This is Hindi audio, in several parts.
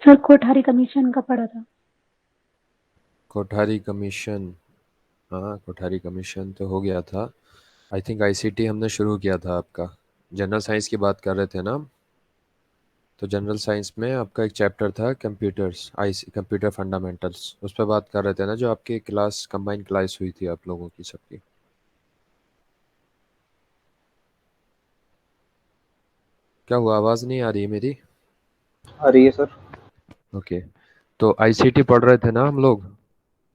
सर कोठारी कमीशन का पढ़ा था। कोठारी कमीशन। हाँ, कोठारी कमीशन तो हो गया था। आई थिंक आईसीटी हमने शुरू किया था आपका। जनरल साइंस की बात कर रहे थे ना हम? तो जनरल साइंस में आपका एक चैप्टर था कंप्यूटर्स, आईसी कंप्यूटर फंडामेंटल्स, उस पर बात कर रहे थे ना, जो आपकी क्लास कंबाइंड क्लास हुई थी आप लोगों की सबकी। क्या हुआ, आवाज़ नहीं आ रही है मेरी? आ रही है सर। ओके। तो आईसीटी पढ़ रहे थे ना हम लोग।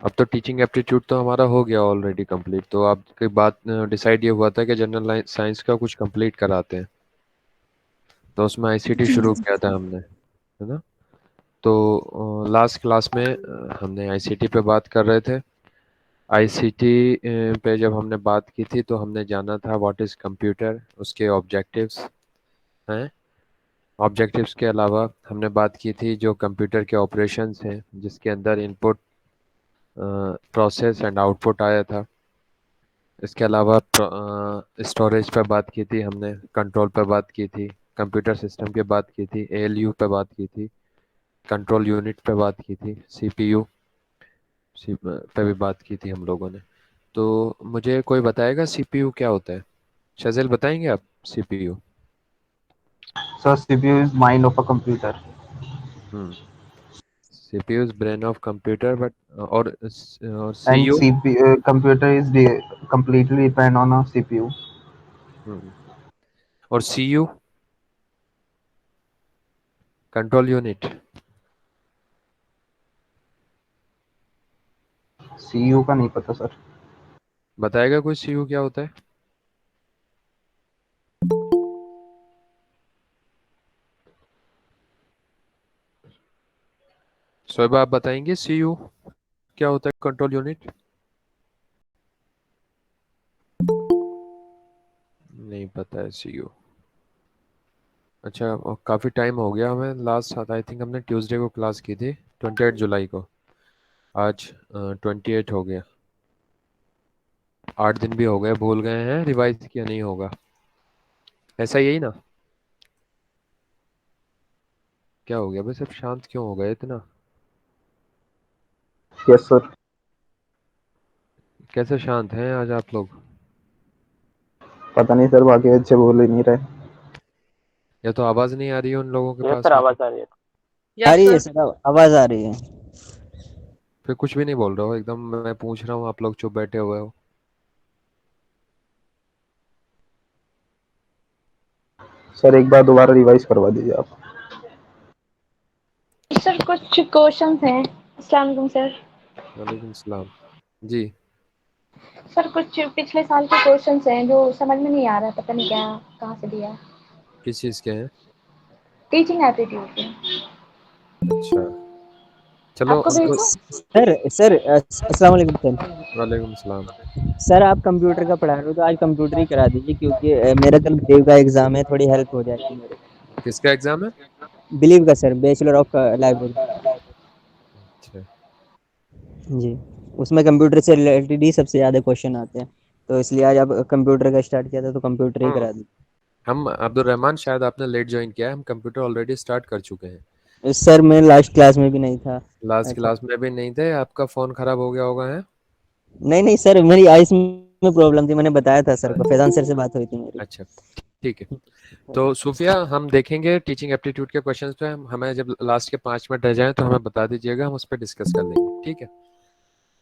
अब तो टीचिंग एप्टीट्यूड तो हमारा हो गया ऑलरेडी कंप्लीट, तो आपकी बात डिसाइड ये हुआ था कि जनरल साइंस का कुछ कंप्लीट कराते हैं, तो उसमें आईसीटी जी शुरू सर। किया था हमने, है ना? तो लास्ट क्लास में हमने आईसीटी पे बात कर रहे थे। आईसीटी पे जब हमने बात की थी तो हमने जाना था व्हाट इज़ कंप्यूटर, उसके ऑब्जेक्टिव्स हैं। ऑब्जेक्टिव्स के अलावा हमने बात की थी जो कंप्यूटर के ऑपरेशंस हैं, जिसके अंदर इनपुट, प्रोसेस एंड आउटपुट आया था। इसके अलावा स्टोरेज पे बात की थी हमने, कंट्रोल पे बात की थी, कंप्यूटर सिस्टम की बात की थी, एएलयू पे बात की थी, कंट्रोल यूनिट पे बात की थी, सीपीयू पे भी बात की थी हम लोगों ने। तो मुझे कोई बताएगा सीपीयू क्या होता है? शज़ेल बताएंगे आप CPU? Sir CPU is mind of a computer. Hmm. CPU is brain of computer, but और and CU? CPU computer is completely depend on a CPU. Hmm. और सीयू? Control unit. सीयू का नहीं पता सर। बताएगा कोई सीयू क्या होता है? शोएब आप बताएंगे सीयू क्या होता है, कंट्रोल यूनिट? नहीं पता है सीयू। अच्छा, और काफ़ी टाइम हो गया, हमें लास्ट आई थिंक हमने ट्यूसडे को क्लास की थी, 28 जुलाई को। आज 28 हो गया, 8 दिन भी हो गए, भूल गए हैं, रिवाइज किया नहीं होगा, ऐसा यही ना? क्या हो गया भाई, सब शांत क्यों हो गए इतना? Yes sir. कैसे शांत हैं आज आप लोग? पता नहीं सर, बाकी अच्छे बोल ही नहीं रहे। या तो आवाज़ नहीं आ रही है उन लोगों के यस पास सर, में? आवाज आ रही है। आ यस रही है सर। सर, आवाज आ रही है। फिर कुछ भी नहीं बोल रहे हो एकदम, मैं पूछ रहा हूँ आप लोग चुप बैठे हुए हो। सर एक बार दोबारा रिवाइज करवा दीजिए आप। सर कुछ क्वेश्चंस हैं। अस्सलाम वालेकुम सर। वालेकुम सलाम। जी। सर कुछ पिछले साल के क्वेश्चंस हैं जो समझ में नहीं आ रहा, पता नहीं क्या कहाँ से दिया है। किस चीज़ के हैं? टीचिंग एप्टीट्यूड के। अच्छा, चलो आपको भेज उनको। दूँ? सर सर अस्सलाम वालेकुम सर। वालेकुम सलाम। सर आप कंप्यूटर का पढ़ा रहे हो तो आज कंप्यूटर ही करा दीजिए, क्योंकि मेरा कल बिलीव का एग्जाम है, थोड़ी हेल्प हो जाएगी मेरे। किसका एग्ज़ाम है? बिलीव का सर, बैचलर ऑफ लाइब्रेरी। अच्छा। जी। उसमें कंप्यूटर से रिलेटेड ही सबसे ज़्यादा क्वेश्चन आते हैं, तो इसलिए आज आप कंप्यूटर का स्टार्ट किया था तो कंप्यूटर ही करा हम अब्दुल रहमान, शायद आपने लेट ज्वाइन किया है, हम कंप्यूटर ऑलरेडी स्टार्ट कर चुके हैं। दीजिए। सर मैं लास्ट क्लास में भी नहीं था। लास्ट अच्छा। क्लास में भी नहीं थे, आपका फ़ोन ख़राब हो गया होगा है? नहीं नहीं सर, मेरी आइस में प्रॉब्लम थी, मैंने बताया था सर को, फैजान सर से बात हुई थी मेरी। अच्छा, ठीक है। तो सूफिया, हम देखेंगे टीचिंग एप्टीट्यूड के क्वेश्चंस पे, हमें जब लास्ट के 5 मिनट रह जाएं तो हमें बता दीजिएगा, हम उस पर डिस्कस कर लेंगे, ठीक है?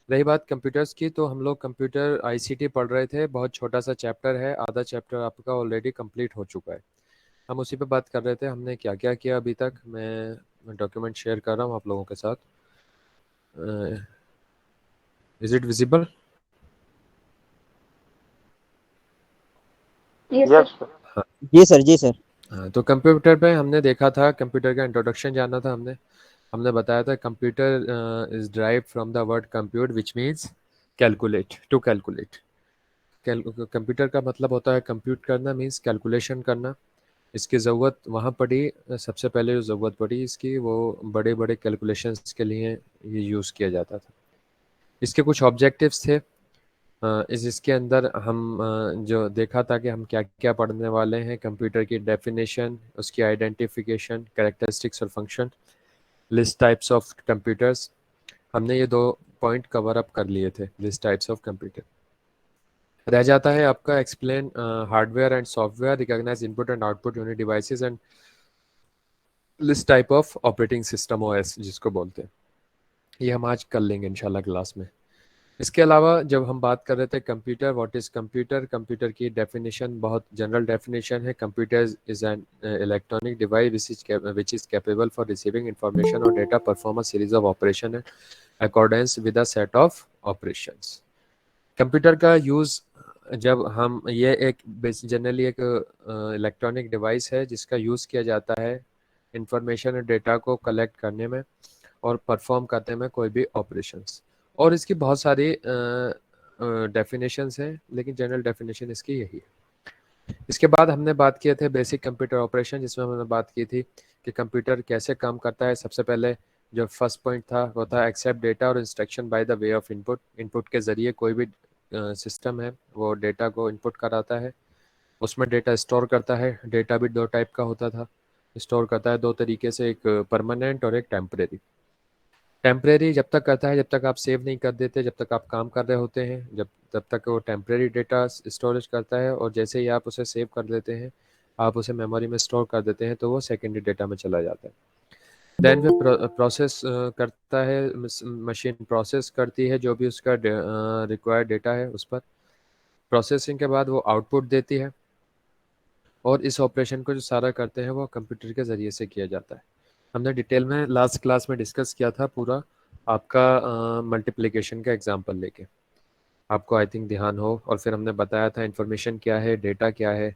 रही बात कंप्यूटर्स की, तो हम लोग कंप्यूटर आईसीटी पढ़ रहे थे, बहुत छोटा सा चैप्टर है, आधा चैप्टर आपका ऑलरेडी कंप्लीट हो चुका है। हम उसी पे बात कर रहे थे, हमने क्या क्या किया अभी तक। मैं डॉक्यूमेंट शेयर कर रहा हूँ आप लोगों के साथ। Is it visible? Yes yes sir. Sir. हाँ। जी सर, जी सर। हाँ, तो कंप्यूटर पे हमने देखा था, कंप्यूटर का इंट्रोडक्शन जाना था हमने। हमने बताया था computer is drive from the word compute which means calculate, to calculate. Computer का मतलब होता है कंप्यूट करना, मीन्स कैलकुलेशन करना। इसकी ज़रूरत वहाँ पड़ी, सबसे पहले जो ज़रूरत पड़ी इसकी, वो बड़े बड़े कैलकुलेशंस के लिए ये यूज़ किया जाता था। इसके कुछ ऑब्जेक्टिव्स थे। इसके अंदर हम जो देखा था कि हम क्या क्या पढ़ने वाले हैं, कंप्यूटर की डेफिनेशन, उसकी आइडेंटिफिकेशन, कैरेक्टरिस्टिक्स और function, list types of computers, हमने ये 2 पॉइंट कवर अप कर लिए थे, लिस्ट टाइप्स ऑफ कंप्यूटर। रह जाता है आपका explain hardware and software, recognise input and output unit devices and list type of operating system OS जिसको बोलते हैं। ये हम आज कर लेंगे इंशाल्लाह क्लास में। इसके अलावा जब हम बात कर रहे थे computer, what is computer, computer की डेफिनेशन बहुत जनरल डेफिनेशन है। Computer is an electronic device which is capable for receiving information और data, perform a series of operation accordance with a set of operations. Computer का यूज़ जब हम ये एक जनरली एक इलेक्ट्रॉनिक डिवाइस है जिसका यूज़ किया जाता है इंफॉर्मेशन और डेटा को कलेक्ट करने में और परफॉर्म करने में कोई भी ऑपरेशंस। और इसकी बहुत सारी डेफिनेशंस हैं, लेकिन जनरल डेफिनेशन इसकी यही है। इसके बाद हमने बात किए थे बेसिक कंप्यूटर ऑपरेशन, जिसमें हमने बात की थी कि कंप्यूटर कैसे काम करता है। सबसे पहले जो फर्स्ट पॉइंट था वो था एक्सेप्ट डेटा और instruction by the way of input. Input के ज़रिए कोई भी सिस्टम है वो डेटा को इनपुट कराता है, उसमें डेटा स्टोर करता है। डेटा भी 2 टाइप का होता था, स्टोर करता है 2 तरीके से, एक परमानेंट और एक टेम्परेरी। टेम्परेरी जब तक करता है जब तक आप सेव नहीं कर देते, जब तक आप काम कर रहे होते हैं, तब तक वो टेम्परेरी डेटा स्टोरेज करता है, और जैसे ही आप उसे सेव कर देते हैं, आप उसे मेमोरी में स्टोर कर देते हैं, तो वो सेकेंडरी डेटा में चला जाता है। देन फिर प्रोसेस करता है, मशीन प्रोसेस करती है जो भी उसका रिक्वायर्ड डेटा है उस पर। प्रोसेसिंग के बाद वो आउटपुट देती है, और इस ऑपरेशन को जो सारा करते हैं वो कंप्यूटर के ज़रिए से किया जाता है। हमने डिटेल में लास्ट क्लास में डिस्कस किया था पूरा आपका मल्टीप्लिकेशन का एग्जांपल लेके, आपको आई थिंक ध्यान हो। और फिर हमने बताया था इन्फॉर्मेशन क्या है, डेटा क्या है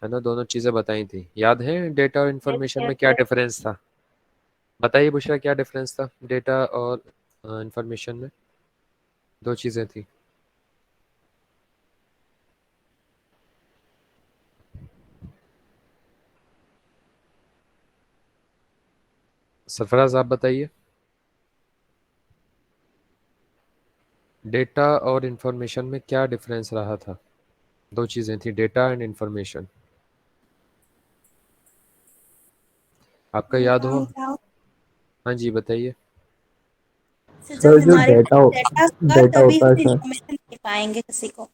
ना, दोनों चीज़ें बताई थी। याद है डेटा और इन्फॉर्मेशन में क्या डिफरेंस था? बताइए बुशरा, क्या डिफरेंस था डेटा और इन्फॉर्मेशन में? 2 चीज़ें थी। सरफराज आप बताइए, डेटा और इन्फॉर्मेशन में क्या डिफरेंस रहा था? 2 चीज़ें थी, डेटा एंड इन्फॉर्मेशन। आपका याद हो? हाँ जी बताइए। सर सर जब जो हमारे डेटा पास डेटा होगा डेटा तभी होता है हम सर, इंफॉर्मेशन दे पाएंगे किसी को।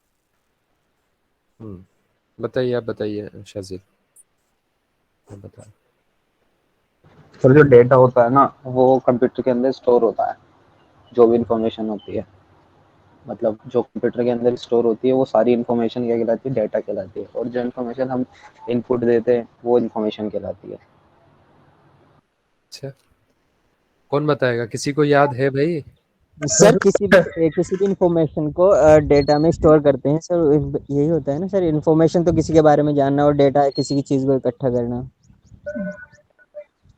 बताइए, आप बताइए शाजिद, आप बताइए। सर जो डेटा होता है ना वो कंप्यूटर के अंदर स्टोर होता है। जो भी इंफॉर्मेशन होती है, मतलब जो कंप्यूटर के अंदर स्टोर होती है वो सारी इंफॉर्मेशन क्या कहलाती है, डेटा कहलाती है। और जो इंफॉर्मेशन हम इनपुट देते हैं वो इंफॉर्मेशन कहलाती है। अच्छा, कौन बताएगा? किसी को याद है भाई? सर किसी भी इंफॉर्मेशन को डेटा में स्टोर करते हैं सर, यही होता है ना सर। इंफॉर्मेशन तो किसी के बारे में जानना, और डेटा किसी की चीज को इकट्ठा करना।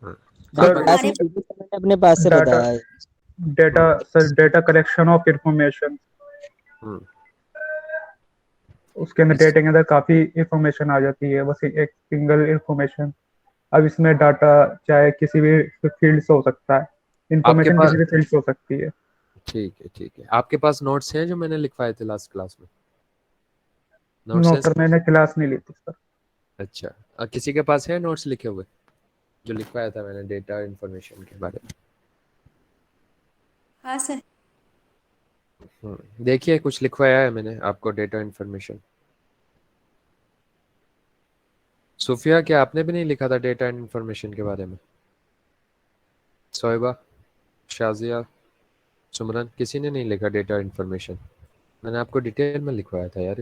हाँ, जब आप सर बताइए। क्लास हमारे में भी सर मैंने अपने पास से डाटा बताया है। Data hmm, sir data collection of information, hmm, उसके अंदर इस डेटा के अंदर काफी इंफॉर्मेशन आ जाती है, बस एक सिंगल इंफॉर्मेशन। अब इसमें डाटा चाहे किसी भी फील्ड से हो सकता है, आपके इंफॉर्मेशन पास, किसी भी फील्ड से हो सकती है। ठीक है ठीक है, आपके पास नोट्स हैं जो मैंने लिखवाए थे लास्ट क्लास में? नोट्स नो हैं सर, सब? मैंने क्लास नहीं ली थी सर। अच्छा, किसी के पास है नोट्स लिखे हुए जो लिखवाया था मैंने डेटा इन्फॉर्मेशन के बारे में? हाँ सर। देखिए कुछ लिखवाया है मैंने आपको डेटा इन्फॉर्मेशन। सूफिया, क्या आपने भी नहीं लिखा था डेटा एंड इन्फॉर्मेशन के बारे में? सोएबा, शाजिया, सुमरन, किसी ने नहीं लिखा डेटा इन्फॉर्मेशन? मैंने आपको डिटेल में लिखवाया था यार।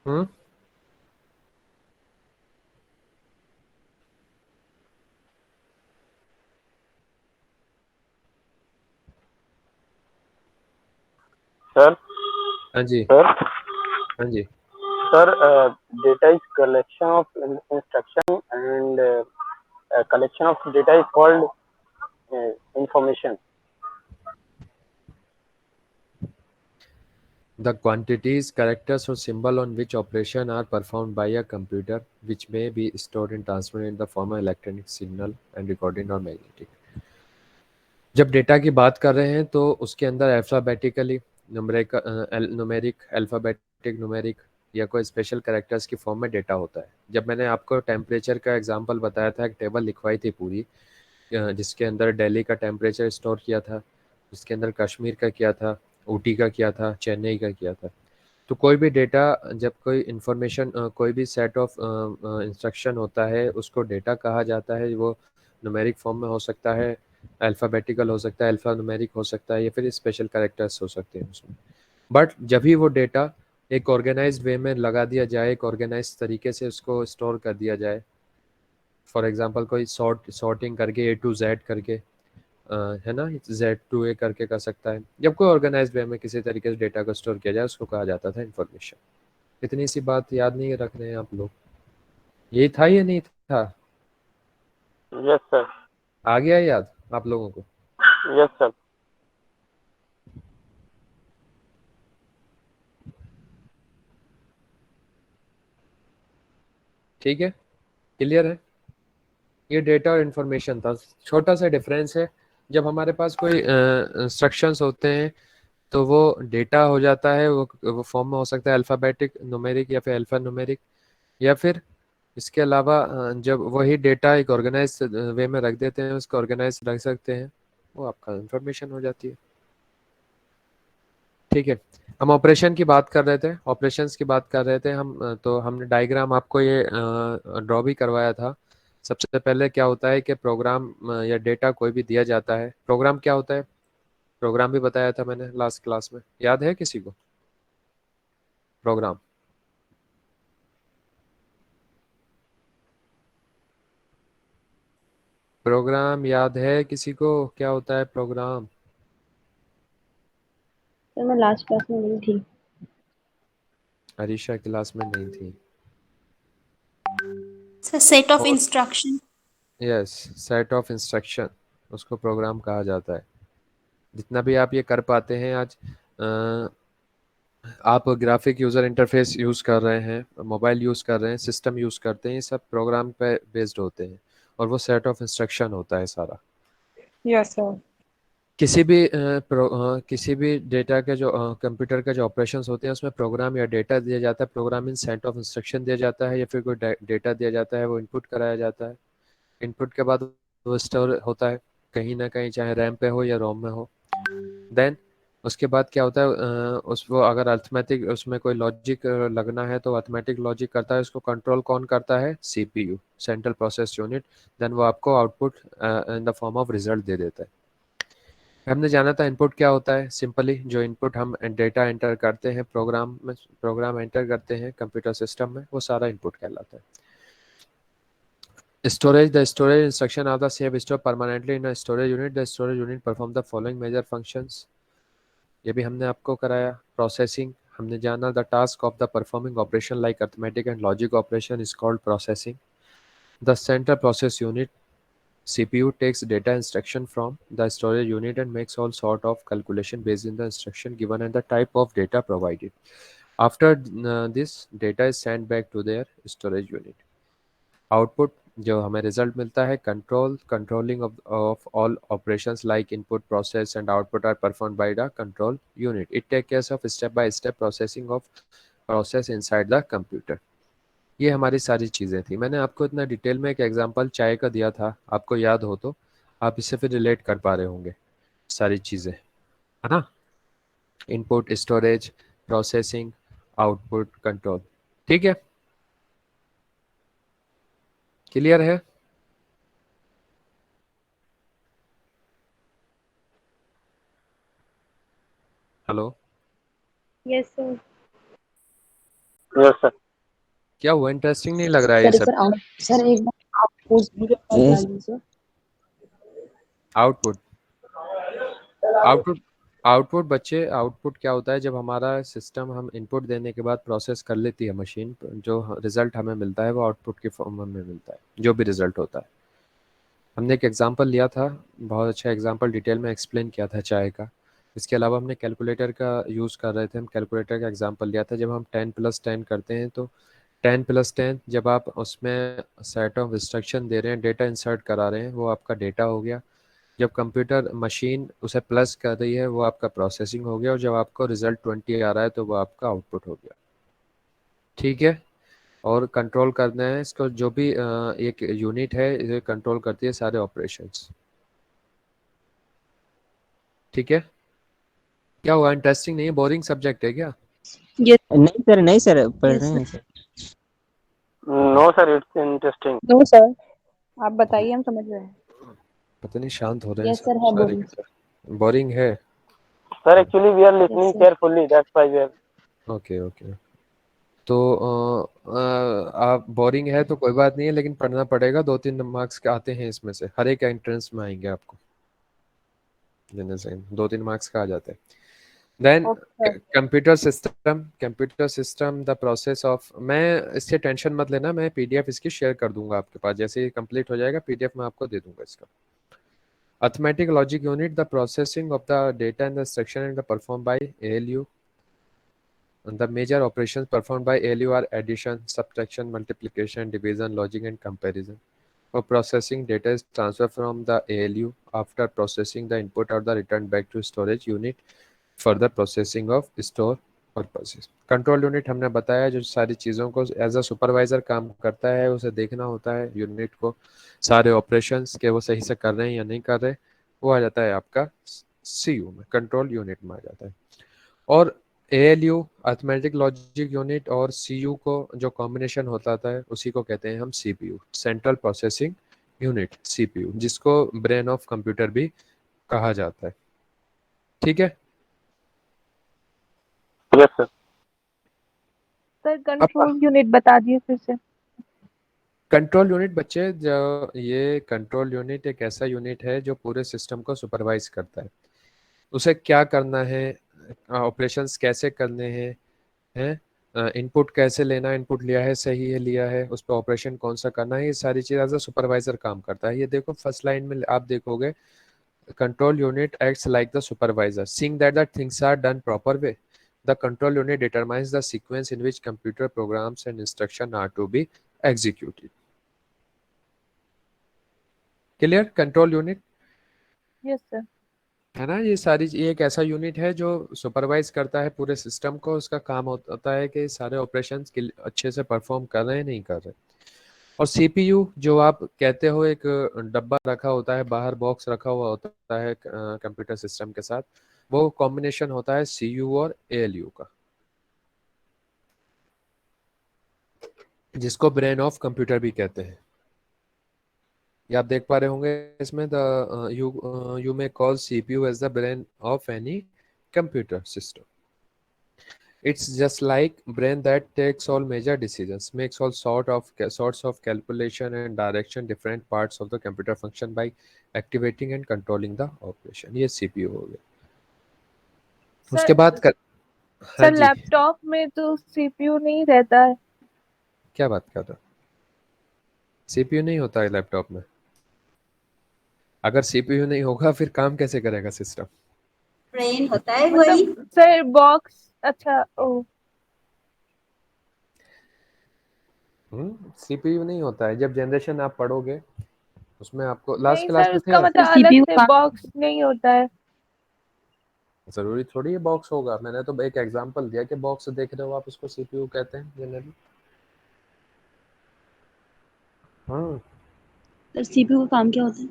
हम्म, सर हाँ जी, सर हाँ जी। Sir data is collection of instruction and collection of data is called information. The quantities, characters or symbol on which operation are performed by a computer, which may be stored and transmitted in the form of electronic signal and recorded or magnetic। जब डेटा की बात कर रहे हैं तो उसके अंदर alphabetically numeric alphabet alphabetic, numeric या कोई स्पेशल कैरेक्टर्स की फॉर्म में डेटा होता है। जब मैंने आपको टेम्परेचर का एग्जांपल बताया था, एक टेबल लिखवाई थी पूरी, जिसके अंदर दिल्ली का टेम्परेचर स्टोर किया था, जिसके अंदर कश्मीर का किया था, ऊटी का किया था, चेन्नई का किया था। तो कोई भी डेटा, जब कोई इन्फॉर्मेशन, कोई भी सेट ऑफ इंस्ट्रक्शन होता है, उसको डेटा कहा जाता है। वो न्यूमेरिक फॉर्म में हो सकता है, अल्फ़ाबेटिकल हो सकता है, अल्फ़ा न्यूमेरिक हो सकता है, या फिर स्पेशल कैरेक्टर्स हो सकते हैं उसमें। बट जब भी वो डेटा एक ऑर्गेनाइज्ड वे में लगा दिया जाए, एक ऑर्गेनाइज्ड तरीके से उसको स्टोर कर दिया जाए, फॉर एग्जांपल कोई सॉर्टिंग करके ए टू जेड करके, है ना, जेड टू ए करके कर सकता है। जब कोई ऑर्गेनाइज्ड वे में किसी तरीके से डेटा को स्टोर किया जाए, उसको कहा जाता था इंफॉर्मेशन। इतनी सी बात याद नहीं रख रहे हैं आप लोग? यही था या नहीं था? Yes sir. आ गया याद आप लोगों को? Yes sir. ठीक है, क्लियर है? ये डेटा और इन्फॉर्मेशन था, छोटा सा डिफरेंस है। जब हमारे पास कोई इंस्ट्रक्शंस होते हैं तो वो डेटा हो जाता है, वो फॉर्म में हो सकता है अल्फ़ाबेटिक, न्यूमेरिक या फिर अल्फ़ा न्यूमेरिक, या फिर इसके अलावा जब वही डेटा एक ऑर्गेनाइज वे में रख देते हैं, उसको ऑर्गेनाइज रख सकते हैं, वो आपका इंफॉर्मेशन हो जाती है। ठीक है, हम ऑपरेशन की बात कर रहे थे, ऑपरेशंस की बात कर रहे थे हम। तो हमने डायग्राम आपको ये ड्रॉ भी करवाया था। सबसे पहले क्या होता है कि प्रोग्राम या डेटा कोई भी दिया जाता है। प्रोग्राम क्या होता है? प्रोग्राम भी बताया था मैंने लास्ट क्लास में, याद है किसी को? प्रोग्राम प्रोग्राम याद है किसी को? क्या होता है प्रोग्राम? सर मैं लास्ट क्लास में नहीं थी। अरीशा क्लास में नहीं थी। Set of instruction. Yes, set of instruction, उसको प्रोग्राम कहा जाता है। जितना भी आप ये कर पाते हैं आज, आप ग्राफिक यूज़र इंटरफेस यूज़ कर रहे हैं, मोबाइल यूज़ कर रहे हैं, सिस्टम यूज़ करते हैं, ये सब प्रोग्राम पे बेस्ड होते हैं, और वो सेट ऑफ इंस्ट्रक्शन होता है सारा। Yes sir. किसी भी डेटा के जो कंप्यूटर के जो ऑपरेशंस होते हैं, उसमें प्रोग्राम या डेटा दिया जाता है। Program in set of instruction दिया जाता है, या फिर कोई डेटा दिया जाता है, वो इनपुट कराया जाता है। इनपुट के बाद वो स्टोर होता है कहीं ना कहीं, चाहे रैम पे हो या रोम में हो। देन उसके बाद क्या होता है, उस वो अगर अर्थमेटिक उसमें कोई लॉजिक लगना है तो अर्थमेटिक लॉजिक करता है। उसको कंट्रोल कौन करता है? CPU, central process unit. Then वो आपको output in the form of result दे देता है। हमने जाना था इनपुट क्या होता है। सिंपली जो इनपुट हम डेटा एंटर करते हैं प्रोग्राम में, प्रोग्राम एंटर करते हैं कंप्यूटर सिस्टम में, वो सारा इनपुट कहलाता है। Storage, the storage instruction of the save store permanently in a storage unit. The storage unit perform the following major functions. ये भी हमने आपको कराया। प्रोसेसिंग हमने जाना, the task of the performing operation like arithmetic and logic operation is called processing. The central process unit CPU takes data instruction from the storage unit and makes all sort of calculation based on the instruction given and the type of data provided. After this data is sent back to their storage unit. Output जो हमें रिजल्ट मिलता है, controlling of all operations like input, process and output are performed by the control unit. It take care of step by step processing of process inside the computer. ये हमारी सारी चीज़ें थी। मैंने आपको इतना डिटेल में एक एग्जांपल चाय का दिया था, आपको याद हो तो आप इससे फिर रिलेट कर पा रहे होंगे सारी चीज़ें, है ना? Input, storage, processing, output, control. ठीक है, क्लियर है? Hello, yes sir. Yes sir. क्या हुआ? इंटरेस्टिंग नहीं लग रहा है ये सब? सर एक बार आप पोस्ट मुझे बता दीजिए। आउटपुट आउटपुट आउटपुट बच्चे, आउटपुट क्या होता है? जब हमारा सिस्टम हम इनपुट देने के बाद प्रोसेस कर लेती है मशीन, जो रिजल्ट हमें मिलता है वो आउटपुट के फॉर्म में मिलता है, जो भी रिजल्ट होता है। हमने एक एग्जांपल लिया था, बहुत अच्छा एग्जांपल, डिटेल में एक्सप्लेन किया था चाय का। इसके अलावा हमने कैलकुलेटर का यूज़ कर रहे थे, हम कैलकुलेटर का एग्जांपल लिया था। जब हम 10+10 करते हैं तो 10+10, जब आप उसमें सेट ऑफ इंस्ट्रक्शन दे रहे हैं, डेटा इंसर्ट करा रहे हैं, वो आपका डेटा हो गया। जब कंप्यूटर मशीन उसे प्लस कर रही है, वो आपका प्रोसेसिंग हो गया। और जब आपको रिजल्ट 20 आ रहा है तो वो आपका आउटपुट हो गया। ठीक है। और कंट्रोल करना है इसको, जो भी एक यूनिट है इसे कंट्रोल करती है सारे ऑपरेशंस। ठीक है। क्या हुआ, इंटरेस्टिंग नहीं है, बोरिंग सब्जेक्ट है क्या? नहीं सर पढ़ Yes, रहे sir. हैं sir. No, sir, it's interesting. No sir, आप बताइए, हम समझ रहे हैं। पता नहीं शांत हो रहे हैं यस सब सर, है सारे बोरिंग। के सारे। बोरिंग है। Sir, actually, we are listening yes sir. carefully. That's why we are. Okay okay. तो आप बोरिंग है तो कोई बात नहीं है, लेकिन पढ़ना पड़ेगा। 2-3 मार्क्स के आते हैं इसमें से, हर एक एंट्रेंस में आएंगे आपको। जनरल 2-3 मार्क्स का आ जाते हैं। Then okay sir. Computer system the process of, मैं इससे टेंशन मत लेना, मैं पीडीएफ इसकी शेयर कर दूंगा आपके पास, जैसे ही कंप्लीट हो जाएगा पीडीएफ मैं आपको दे दूंगा इसका। Arithmetic logic unit the processing of the data in the instruction and the perform by ALU. The major operations performed by ALU are addition, subtraction, multiplication, division, logic, and comparison. For processing, data is transferred from the ALU. After processing, the input or the return back to storage unit. Further processing of store purposes. Control unit हमने बताया, जो सारी चीज़ों को एज अ सुपरवाइजर काम करता है, उसे देखना होता है यूनिट को, सारे ऑपरेशंस के वो सही से कर रहे हैं या नहीं कर रहे, वो आ जाता है आपका सीयू में, कंट्रोल यूनिट में आ जाता है। और एएलयू अर्थमेटिक लॉजिक यूनिट और सीयू को जो कॉम्बिनेशन होता है उसी को कहते हैं हम CPU, central processing unit, CPU, जिसको ब्रेन ऑफ कंप्यूटर भी कहा जाता है। ठीक है। Yes, sir. Sir control unit बता दिए फिर से। कंट्रोल यूनिट बच्चे, जो ये कंट्रोल यूनिट एक ऐसा यूनिट है जो पूरे सिस्टम को सुपरवाइज करता है, उसे क्या करना है, ऑपरेशंस कैसे करने हैं, हैं इनपुट कैसे लेना है, इनपुट लिया है सही है लिया है, उस पर ऑपरेशन कौन सा करना है, ये सारी चीज़ एज अ सुपरवाइजर काम करता है। ये देखो फर्स्ट लाइन में आप देखोगे, control unit acts like the supervisor seeing that the things are done proper way. The control unit determines the sequence in which computer programs and instruction are to be executed. Clear? Control unit yes sir. है ना, ये एक ऐसा यूनिट है जो सुपरवाइज करता है पूरे सिस्टम को। उसका काम होता है कि सारे ऑपरेशंस अच्छे से परफॉर्म कर रहे हैं नहीं कर रहे। और सीपीयू जो आप कहते हो, एक डब्बा रखा होता है बाहर, बॉक्स रखा हुआ होता है कंप्यूटर सिस्टम के साथ, वो कॉम्बिनेशन होता है सीयू और एएलयू का, जिसको ब्रेन ऑफ कंप्यूटर भी कहते हैं। ये आप देख पा रहे होंगे इसमें, the you may call CPU as the brain of any computer system. It's just like brain that takes all major decisions, makes all sorts of calculation and direction different parts of the computer function by activating and controlling the operation. ये CPU हो गया। उसके बाद हाँ सर जी, लैपटॉप में तो सीपीयू नहीं रहता है। क्या बात कर रहा? CPU नहीं होता है लैपटॉप में? अगर CPU नहीं होगा फिर काम कैसे करेगा सिस्टम? ब्रेन होता है वही। मतलब सर बॉक्स, अच्छा ओ। CPU नहीं होता है। जब जनरेशन आप पढ़ोगे उसमें आपको लास्ट नहीं क्लास सर, में थे उसका आप? मतलब अलग से बॉक्स नहीं होता है। जरूरी थोड़ी है बॉक्स होगा, मैंने तो एक एग्जांपल दिया कि बॉक्स देख रहे हो आप, उसको सीपीयू कहते हैं जनरली। हाँ, सर सीपीयू का काम क्या होता है?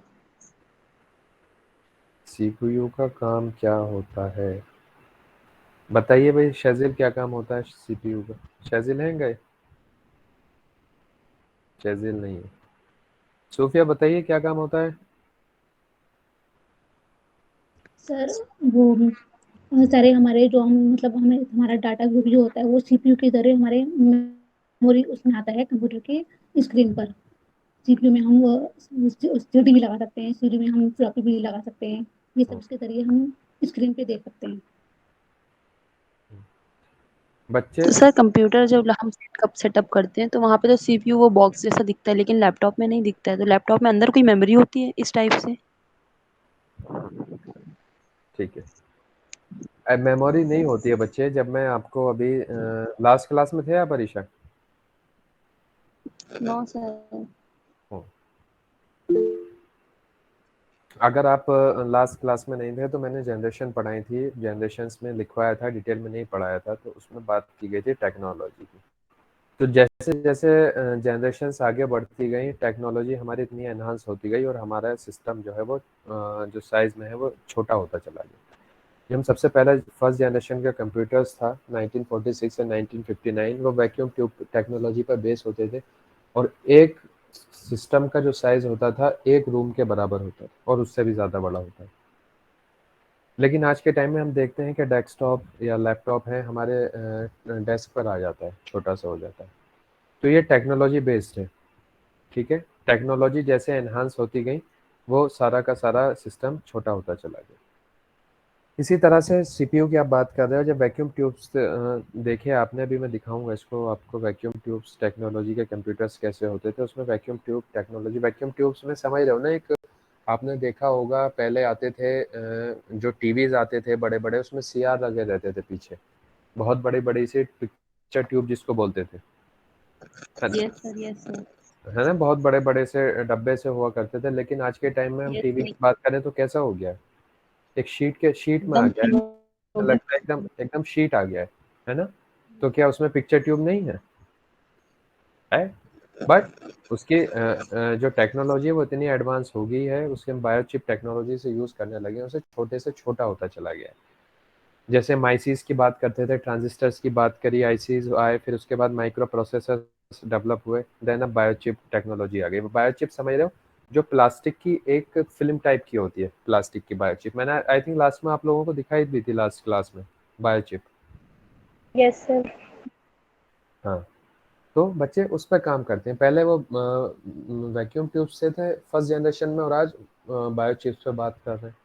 सीपीयू का काम क्या होता है बताइए भाई। शैजिल क्या काम होता है सीपीयू का? शैजिल है गए? शैजिल नहीं है। सूफिया बताइए क्या काम होता है? सर वो सारे हमारे जो हम मतलब हमें हमारा डाटा जो होता है वो सीपीयू की तरह हमारे मेमोरी उसमें आता है कंप्यूटर के स्क्रीन पर। सीपीयू में हम सीडी भी लगा सकते हैं, सीडी में हम फ्लॉपी भी लगा सकते हैं। ये सब इसके जरिए हम स्क्रीन पे देख सकते हैं। बच्चे तो सर कंप्यूटर जब हम सेटअप करते हैं तो वहाँ पे तो सीपीयू वो बॉक्स जैसा दिखता है, लेकिन लैपटॉप में नहीं दिखता है। तो लैपटॉप में अंदर कोई मेमोरी होती है इस टाइप से? ठीक है, मेमोरी नहीं होती है बच्चे। जब मैं आपको अभी लास्ट क्लास में थे आप परीक्षा? No sir. अगर आप लास्ट क्लास में नहीं थे तो मैंने जनरेशन पढ़ाई थी, जनरेशन्स में लिखवाया था, डिटेल में नहीं पढ़ाया था, तो उसमें बात की गई थी टेक्नोलॉजी की। तो जैसे जैसे जनरेशन्स आगे बढ़ती गई, टेक्नोलॉजी हमारी इतनी एनहांस होती गई और हमारा सिस्टम जो है वो जो साइज में है वो छोटा होता चला गया। ये हम सबसे पहले फर्स्ट जनरेशन का कंप्यूटर्स था 1946 या 1959, वो वैक्यूम ट्यूब टेक्नोलॉजी पर बेस होते थे और एक सिस्टम का जो साइज होता था एक रूम के बराबर होता था और उससे भी ज़्यादा बड़ा होता है। लेकिन आज के टाइम में हम देखते हैं कि डेस्कटॉप या लैपटॉप है हमारे डेस्क पर आ जाता है, छोटा सा हो जाता है। तो ये टेक्नोलॉजी बेस्ड है, ठीक है। टेक्नोलॉजी जैसे एनहांस होती गई वो सारा का सारा सिस्टम छोटा होता चला गया। इसी तरह से सीपीयू की आप बात कर रहे हो, जब वैक्यूम ट्यूब्स देखे आपने, अभी मैं दिखाऊंगा इसको आपको, वैक्यूम ट्यूब्स टेक्नोलॉजी के कंप्यूटर्स कैसे होते थे। उसमें vacuum tube technology, vacuum tubes में समझ रहे हो ना, एक आपने देखा होगा पहले आते थे जो टीवीज आते थे बड़े बड़े, उसमें सीआर लगे रहते थे पीछे, बहुत बड़ी बड़ी सी पिक्चर ट्यूब जिसको बोलते थे, है ना। यस सर, यस सर, है ना, बहुत बड़े बड़े से डब्बे से हुआ करते थे। लेकिन आज के टाइम में हम यस टीवी सर, की बात करें तो कैसा हो गया है, एक शीट में आ एकदम गया ठीक हो है, गया। लगता है एकदम एकदम शीट आ गया है ना। तो क्या उसमें पिक्चर ट्यूब नहीं है? बट उसकी जो टेक्नोलॉजी है वो इतनी एडवांस हो गई है, उसके हम बायोचिप टेक्नोलॉजी से यूज करने लगे हैं, उसे छोटे से छोटा होता चला गया है। जैसे हम आईसीज की बात करते थे, ट्रांजिस्टर्स की बात करी, आईसीज आए, फिर उसके बाद माइक्रो प्रोसेसर डेवलप हुए, देन अब बायोचिप टेक्नोलॉजी आ गई। बायोचिप समझ रहे हो, जो प्लास्टिक की एक फिल्म टाइप की होती है, प्लास्टिक की बायोचिप। मैंने आई थिंक लास्ट में आप लोगों को दिखाई दी थी लास्ट क्लास में बायोचिप। Yes sir. हाँ, तो बच्चे उस पर काम करते हैं। पहले वो वैक्यूम ट्यूब से थे फर्स्ट जनरेशन में, और आज बायोचिप्स पे बात कर रहे हैं।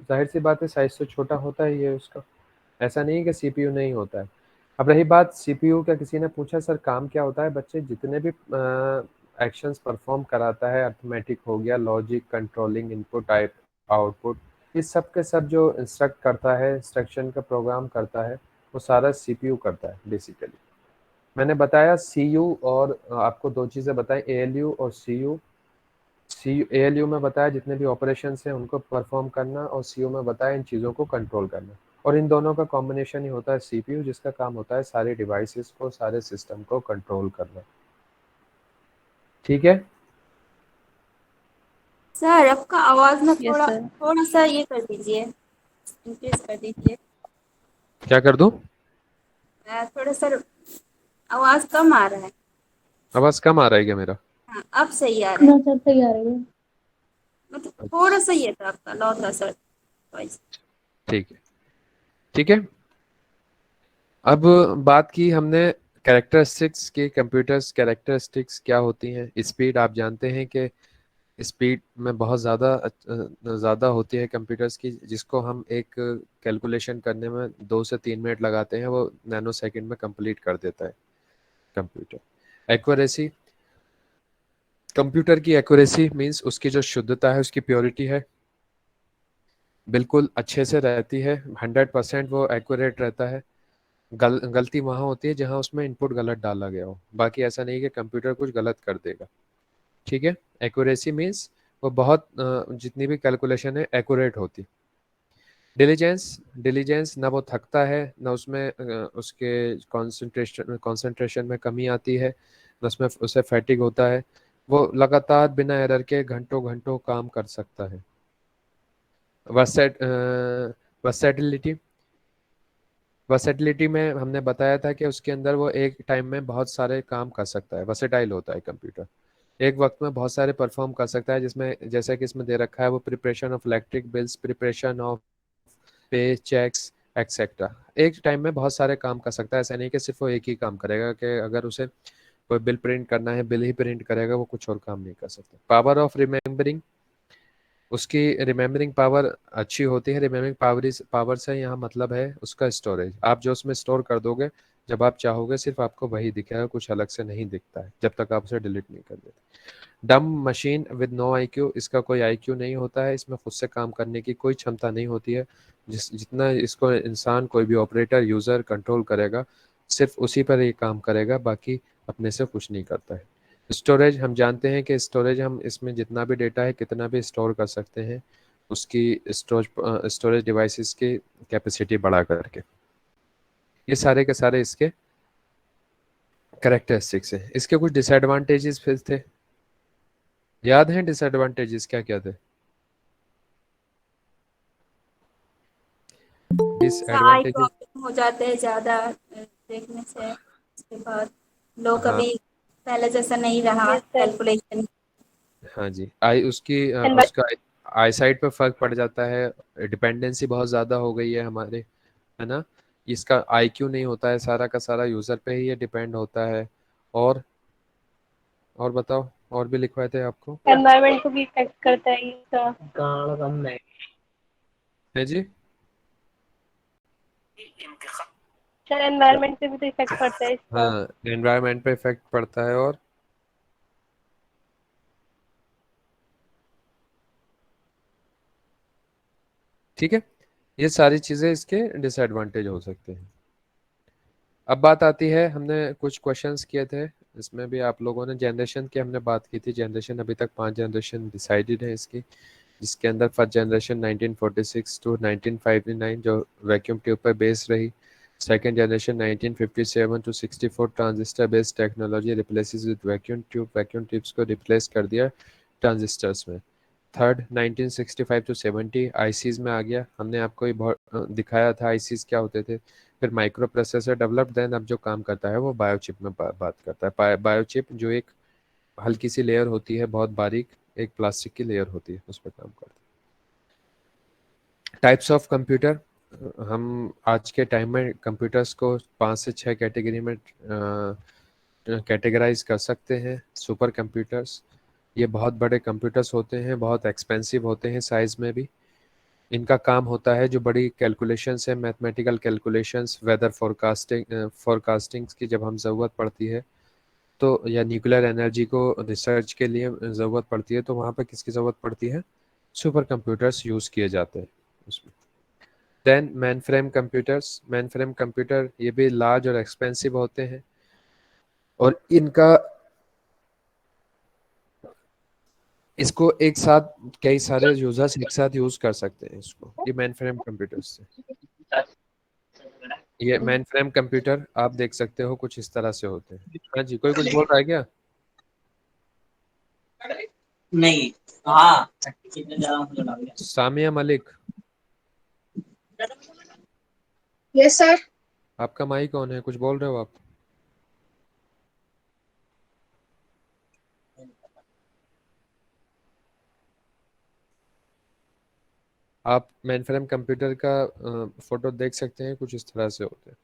जाहिर सी बात है, साइज तो छोटा होता ही है उसका, ऐसा नहीं है कि सीपीयू नहीं होता है। अब रही बात सीपीयू का, किसी ने पूछा सर काम क्या होता है, बच्चे जितने भी एक्शंस परफॉर्म कराता है, अर्थमेटिक हो गया, लॉजिक, कंट्रोलिंग, इनपुट, आउटपुट, ये सब के सब जो इंस्ट्रक्ट करता है, इंस्ट्रक्शन का प्रोग्राम करता है, वो सारा सीपीयू करता है बेसिकली। मैंने बताया सीयू, और आपको दो चीज़ें बताई, एएलयू और सीयू। एएलयू में बताया जितने भी ऑपरेशंस हैं उनको परफॉर्म करना, और सीयू में बताया इन चीज़ों को कंट्रोल करना। और इन दोनों का कॉम्बिनेशन ही होता है सीपीयू, जिसका काम होता है सारे डिवाइसेस को, सारे सिस्टम को कंट्रोल करना। ठीक है। सर आपका आवाज ना यस थोड़ा सर, थोड़ा सा ये कर दीजिए, इंक्रीज कर दीजिए। क्या कर दूं? थोड़ा सर आवाज कम आ रहा है। आवाज कम आ रहा है क्या मेरा? हाँ अब सही आ रहा है। ना सर सही आ रही है। मतलब थोड़ा सा ये था आपका लौ था सर वॉइस। ठीक है, ठीक है। अब बात की हमने कैरेक्टरिस्टिक्स की, कंप्यूटर्स कैरेक्टरिस्टिक्स क्या होती हैं। स्पीड, आप जानते हैं कि स्पीड में बहुत ज़्यादा होती है कंप्यूटर्स की, जिसको हम एक कैलकुलेशन करने में 2 से 3 मिनट लगाते हैं, वो नैनो सेकंड में कंप्लीट कर देता है कंप्यूटर। एक्यूरेसी, कंप्यूटर की एक्यूरेसी मींस उसकी जो शुद्धता है, उसकी प्योरिटी है, बिल्कुल अच्छे से रहती है, 100% वो एक्यूरेट रहता है। गलती वहाँ होती है जहाँ उसमें इनपुट गलत डाला गया हो, बाकी ऐसा नहीं कि कंप्यूटर कुछ गलत कर देगा। ठीक है। एक्यूरेसी मींस वो बहुत जितनी भी कैलकुलेशन है एक्यूरेट होती। डिलीजेंस, डिलीजेंस ना वो थकता है, ना उसमें उसके कंसंट्रेशन में कमी आती है, ना उसमें उसे फैटिग होता है, वो लगातार बिना एरर के घंटों घंटों काम कर सकता है। वर्सेटिलिटी, वर्सेटिलिटी में हमने बताया था कि उसके अंदर वो एक टाइम में बहुत सारे काम कर सकता है, वर्सेटाइल होता है कंप्यूटर, एक वक्त में बहुत सारे परफॉर्म कर सकता है, जिसमें जैसे कि इसमें दे रखा है वो preparation of electric bills, preparation of पे चेक्स एक्सेट्रा, एक टाइम में बहुत सारे काम कर सकता है। ऐसा नहीं कि सिर्फ वो एक ही काम करेगा, कि अगर उसे कोई बिल प्रिंट करना है बिल ही प्रिंट करेगा, वो कुछ और काम नहीं कर सकता। पावर ऑफ रिमेम्बरिंग, उसकी रिमेम्बरिंग पावर अच्छी होती है। रिमेम्बरिंग पावर से यहाँ मतलब है उसका स्टोरेज, आप जो उसमें स्टोर कर दोगे, जब आप चाहोगे सिर्फ आपको वही दिखेगा, कुछ अलग से नहीं दिखता है जब तक आप उसे डिलीट नहीं कर देते। डम मशीन विद नो आईक्यू, इसका कोई आईक्यू नहीं होता है, इसमें खुद से काम करने की कोई क्षमता नहीं होती है। जितना इसको इंसान, कोई भी ऑपरेटर, यूज़र कंट्रोल करेगा, सिर्फ उसी पर ये काम करेगा, बाकी अपने से कुछ नहीं करता है। स्टोरेज, हम जानते हैं कि स्टोरेज, हम इसमें जितना भी डेटा है कितना भी स्टोर कर सकते हैं, उसकी स्टोरेज डिवाइसेस की कैपेसिटी बढ़ा करके। ये सारे के सारे इसके करेक्टरिस्टिक्स है। इसके कुछ डिसएडवांटेजेस फिर थे, याद हैं डिसएडवांटेजेस क्या क्या थे? आई डिसएडवांटेजेस, प्रॉब्लम हो जाते हैं ज्यादा देखने से। उसके बाद लोग हाँ अभी पहले जैसा नहीं रहा यस सर। कैलकुलेशन। हाँ जी, आई उसकी एनवायर उसका आई साइट पे फर्क पड़ जाता है, डिपेंडेंसी बहुत ज़्यादा हो गई है हमारे, है ना। इसका आईक्यू नहीं होता है, सारा का सारा यूज़र पे ही ये डिपेंड होता है। और बताओ, और भी लिखवाए थे आपको? एनवायरमेंट को भी इफेक्ट करता है इसका। है जी। सर एनवायरमेंट पे भी तो इफेक्ट पड़ता है इसका। हाँ, एनवायरनमेंट पे इफेक्ट पड़ता है। और ठीक है, ये सारी चीज़ें इसके डिसएडवांटेज हो सकते हैं। अब बात आती है, हमने कुछ क्वेश्चंस किए थे, इसमें भी आप लोगों ने जनरेशन की हमने बात की थी। जनरेशन अभी तक 5 जनरेशन डिसाइडेड है इसकी, जिसके अंदर फर्स्ट जनरेशन 1946 टू 1959 जो वैक्यूम ट्यूब पर बेस्ड रही। Second generation 1957 to 64 transistor based technology replaces with vacuum tubes को रिप्लेस कर दिया ट्रांजिस्टर्स में। थर्ड 1965 टू 70 आईसीज में आ गया, हमने आपको ये बहुत दिखाया था आईसीज क्या होते थे। फिर माइक्रो प्रोसेसर डेवलप, देन अब जो काम करता है वो बायोचिप में बात करता है। बायोचिप जो एक हल्की सी लेयर होती है, बहुत बारीक, एक प्लास्टिक की लेयर होती है, उस पर काम करता है। टाइप्स ऑफ कंप्यूटर, हम आज के टाइम में कंप्यूटर्स को 5 से 6 कैटेगरी में कैटेगराइज कर सकते हैं। सुपर कंप्यूटर्स, ये बहुत बड़े कंप्यूटर्स होते हैं, बहुत एक्सपेंसिव होते हैं साइज में भी। इनका काम होता है जो बड़ी कैलकुलेशंस है, मैथमेटिकल कैलकुलेशंस, वेदर फोरकास्टिंग्स की जब हम ज़रूरत पड़ती है तो, या न्यूक्लियर एनर्जी को रिसर्च के लिए ज़रूरत पड़ती है, तो वहाँ पर किसकी ज़रूरत पड़ती है? सुपर कंप्यूटर्स यूज़ किए जाते हैं उसमें। Then mainframe computers, mainframe computer ये भी लार्ज और एक्सपेंसिव होते हैं, और इसको एक साथ कई सारे यूजर्स एक साथ यूज कर सकते हैं इसको, ये मेन फ्रेम कंप्यूटर्स से। ये मेन फ्रेम कंप्यूटर आप देख सकते हो कुछ इस तरह से होते हैं। हाँ जी, कोई कुछ बोल रहा है क्या? नहीं। हाँ। Samia Malik, yes sir. आपका माइक ऑन है, कुछ बोल रहे हो आप? आप मेन फ्रेम कंप्यूटर का फोटो देख सकते हैं, कुछ इस तरह से होते हैं।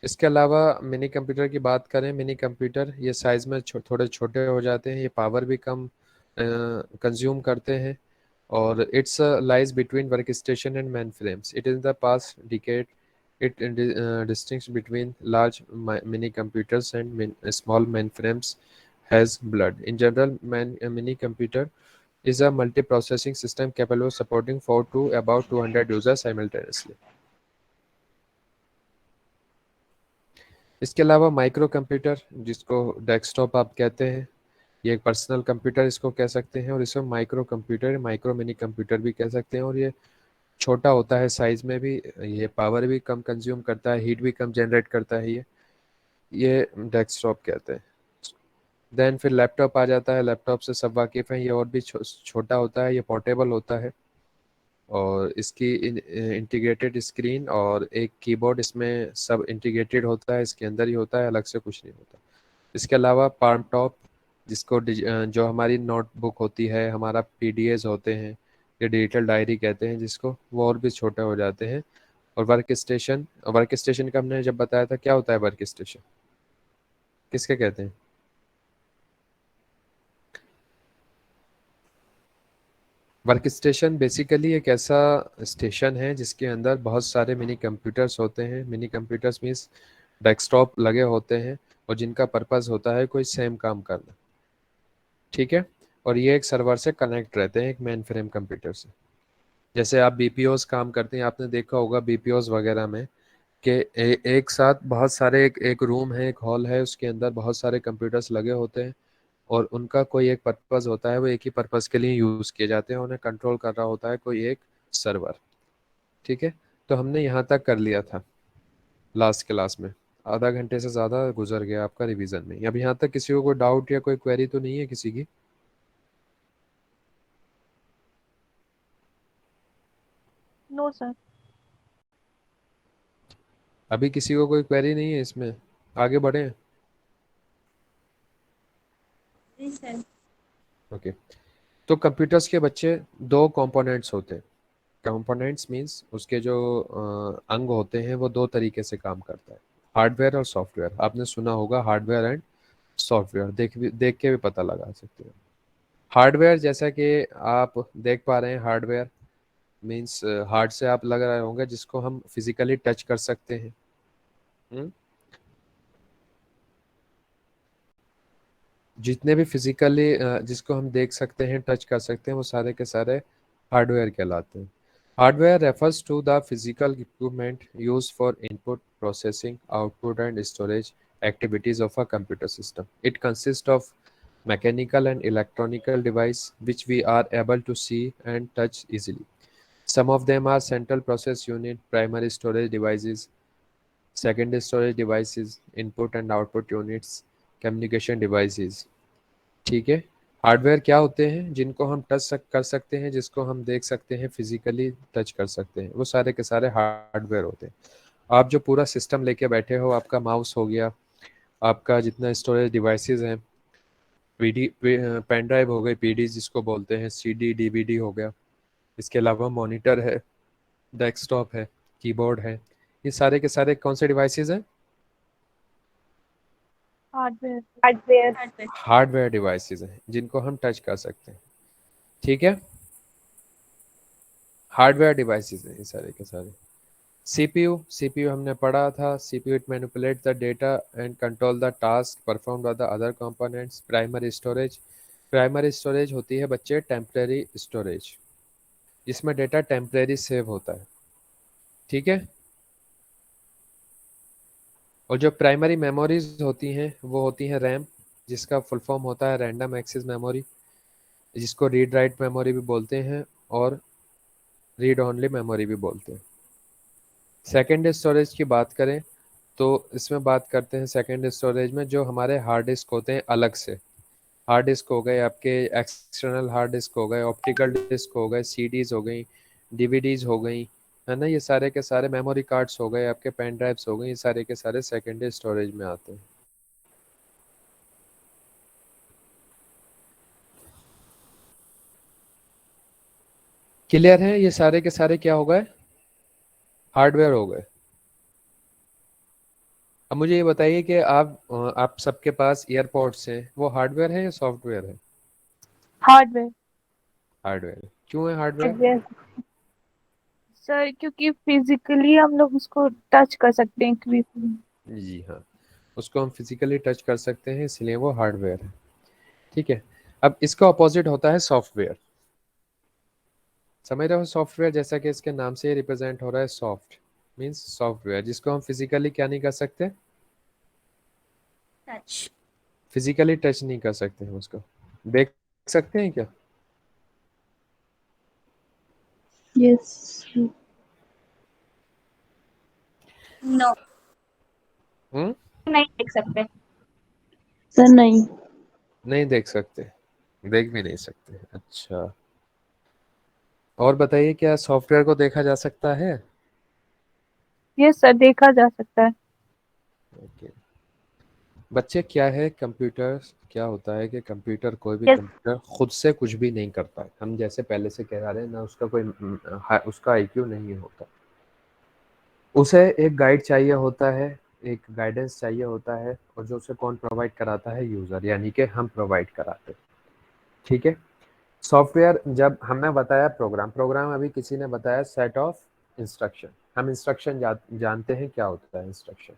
इसके अलावा मिनी कंप्यूटर की बात करें, मिनी कंप्यूटर ये साइज़ में थोड़े छोटे हो जाते हैं, ये पावर भी कम कंज्यूम करते हैं, और it's lies between work station and main frames. It is the past decade it distinguishes between large mini computers and small mainframes has blood. In general, a mini computer is a multi-processing system capable of supporting 4 to about 200 users simultaneously. इसके अलावा माइक्रो कंप्यूटर, जिसको डेस्कटॉप आप कहते हैं, ये एक पर्सनल कंप्यूटर इसको कह सकते हैं, और इसे micro computer, micro mini computer भी कह सकते हैं। और ये छोटा होता है साइज में भी, ये पावर भी कम कंज्यूम करता है, हीट भी कम जनरेट करता है, ये डेस्कटॉप कहते हैं। देन फिर लैपटॉप आ जाता है, लैपटॉप से सब वाकिफ़ हैं, ये और भी छोटा होता है, ये पोर्टेबल होता है, और इसकी इंटीग्रेटेड स्क्रीन और एक कीबोर्ड इसमें सब इंटीग्रेटेड होता है, इसके अंदर ही होता है, अलग से कुछ नहीं होता। इसके अलावा पाम टॉप, जिसको जो हमारी नोटबुक होती है, हमारा पीडीएस होते हैं, ये डिजिटल डायरी कहते हैं जिसको, वो और भी छोटे हो जाते हैं। और वर्क स्टेशन का हमने जब बताया था, क्या होता है वर्क स्टेशन, किसके कहते हैं? वर्क स्टेशन बेसिकली एक ऐसा स्टेशन है जिसके अंदर बहुत सारे मिनी कंप्यूटर्स होते हैं। मिनी कंप्यूटर्स मीन्स डेस्कटॉप लगे होते हैं, और जिनका पर्पस होता है कोई सेम काम करना, ठीक है। और ये एक सर्वर से कनेक्ट रहते हैं, एक मेन फ्रेम कंप्यूटर से। जैसे आप बीपीओस काम करते हैं, आपने देखा होगा बीपीओस वगैरह में कि एक साथ बहुत सारे, एक रूम है, एक हॉल है, उसके अंदर बहुत सारे कंप्यूटर्स लगे होते हैं, और उनका कोई एक पर्पस होता है, वो एक ही पर्पस के लिए यूज़ किए जाते हैं, उन्हें कंट्रोल कर रहा होता है कोई एक सर्वर, ठीक है। तो हमने यहाँ तक कर लिया था लास्ट क्लास में। आधा घंटे से ज़्यादा गुजर गया आपका रिवीजन में। अब यहाँ तक किसी को कोई डाउट या कोई क्वेरी तो नहीं है किसी की? No sir. अभी किसी को कोई क्वेरी नहीं है इसमें? आगे बढ़े? जी सर। ओके। तो कंप्यूटर्स के बच्चे दो कंपोनेंट्स होते हैं। कंपोनेंट्स मींस उसके जो अंग होते हैं वो दो तरीके से काम करता है, हार्डवेयर और सॉफ्टवेयर। आपने सुना होगा हार्डवेयर एंड सॉफ्टवेयर, देख के भी पता लगा सकते हो। हार्डवेयर जैसा कि आप देख पा रहे हैं, हार्डवेयर मींस हार्ड से आप लग रहे होंगे जिसको हम फिजिकली टच कर सकते हैं। हम्म? जितने भी फिजिकली जिसको हम देख सकते हैं, टच कर सकते हैं, वो सारे के सारे हार्डवेयर कहलाते हैं। Hardware refers to the physical equipment used for input, processing, output and storage activities of a computer system. It consists of mechanical and electronical device which we are able to see and touch easily. Some of them are central process unit, primary storage devices, secondary storage devices, input and output units, communication devices. ठीक है। हार्डवेयर क्या होते हैं? जिनको हम कर सकते हैं, जिसको हम देख सकते हैं, फिजिकली टच कर सकते हैं, वो सारे के सारे हार्डवेयर होते हैं। आप जो पूरा सिस्टम लेके बैठे हो, आपका माउस हो गया, आपका जितना स्टोरेज डिवाइसेस हैं, पीडी पेन ड्राइव हो गई, पीडी जिसको बोलते हैं, सीडी डीवीडी हो गया, इसके अलावा मॉनिटर है, डेस्कटॉप है, कीबोर्ड है, ये सारे के सारे कौन से डिवाइसेस हैं? हार्डवेयर। हार्डवेयर। हार्डवेयर डिवाइसेस हैं जिनको हम टच कर सकते हैं। ठीक है, हार्डवेयर डिवाइसेस हैं ये सारे के सारे। सीपीयू हमने पढ़ा था। CPU it manipulate the data and control the task perform by the other components. Primary storage होती है बच्चे टेम्परेरी स्टोरेज, जिसमें डेटा टेम्परेरी सेव होता है। ठीक है। और जो प्राइमरी मेमोरीज होती हैं वो होती हैं रैम, जिसका फुल फॉर्म होता है रैंडम एक्सेस मेमोरी, जिसको रीड राइट मेमोरी भी बोलते हैं और रीड ओनली मेमोरी भी बोलते हैं। सेकेंड स्टोरेज की बात करें तो इसमें बात करते हैं सेकेंड स्टोरेज में जो हमारे हार्ड डिस्क होते हैं अलग से। हार्ड डिस्क हो गए आपके, एक्सटर्नल हार्ड डिस्क हो गए, ऑप्टिकल डिस्क हो गए, सीडीज हो गई, डीवीडीज हो गई, है ना, ये सारे के सारे मेमोरी कार्ड्स हो गए, आपके पेन ड्राइव्स हो गए, ये सारे के सारे सेकेंडरी स्टोरेज में आते हैं। क्लियर है? ये सारे के सारे क्या हो गए? हार्डवेयर हो गए। अब मुझे ये बताइए कि आप सबके पास ईयरपॉड्स हैं, वो हार्डवेयर है या सॉफ्टवेयर है? हार्डवेयर। हार्डवेयर है। क्यों है हार्डवेयर? हार्डवेयर सर, क्योंकि फिजिकली हम लोग उसको टच कर सकते हैं कभी भी। जी हाँ, उसको हम फिजिकली टच कर सकते हैं, इसलिए वो हार्डवेयर है। ठीक है। अब इसका अपोजिट होता है सॉफ्टवेयर। समझ रहे हो? सॉफ्टवेयर जैसा कि इसके नाम से रिप्रेजेंट हो रहा है, सॉफ्ट मींस सॉफ्टवेयर, जिसको हम फिजिकली क्या नहीं कर सकते? टच। फिजिकली टच नहीं कर सकते हैं उसको। देख सकते हैं क्या? यस। नो। हम्म? नहीं देख सकते। सर नहीं। नहीं देख सकते, देख भी नहीं सकते। अच्छा, और बताइए, क्या सॉफ्टवेयर को देखा जा सकता है? ये सर देखा जा सकता है। ओके। बच्चे क्या है, कंप्यूटर क्या होता है कि कंप्यूटर, कोई भी यस। कंप्यूटर खुद से कुछ भी नहीं करता है। हम जैसे पहले से कह रहे हैं ना, उसका कोई उसका आईक्यू नहीं होता। उसे एक गाइड चाहिए होता है, एक गाइडेंस चाहिए होता है, और जो उसे कौन प्रोवाइड कराता है? यूज़र, यानी कि हम प्रोवाइड कराते हैं। ठीक है। सॉफ्टवेयर, जब हमने बताया प्रोग्राम अभी किसी ने बताया सेट ऑफ इंस्ट्रक्शन। हम इंस्ट्रक्शन जानते हैं क्या होता है इंस्ट्रक्शन।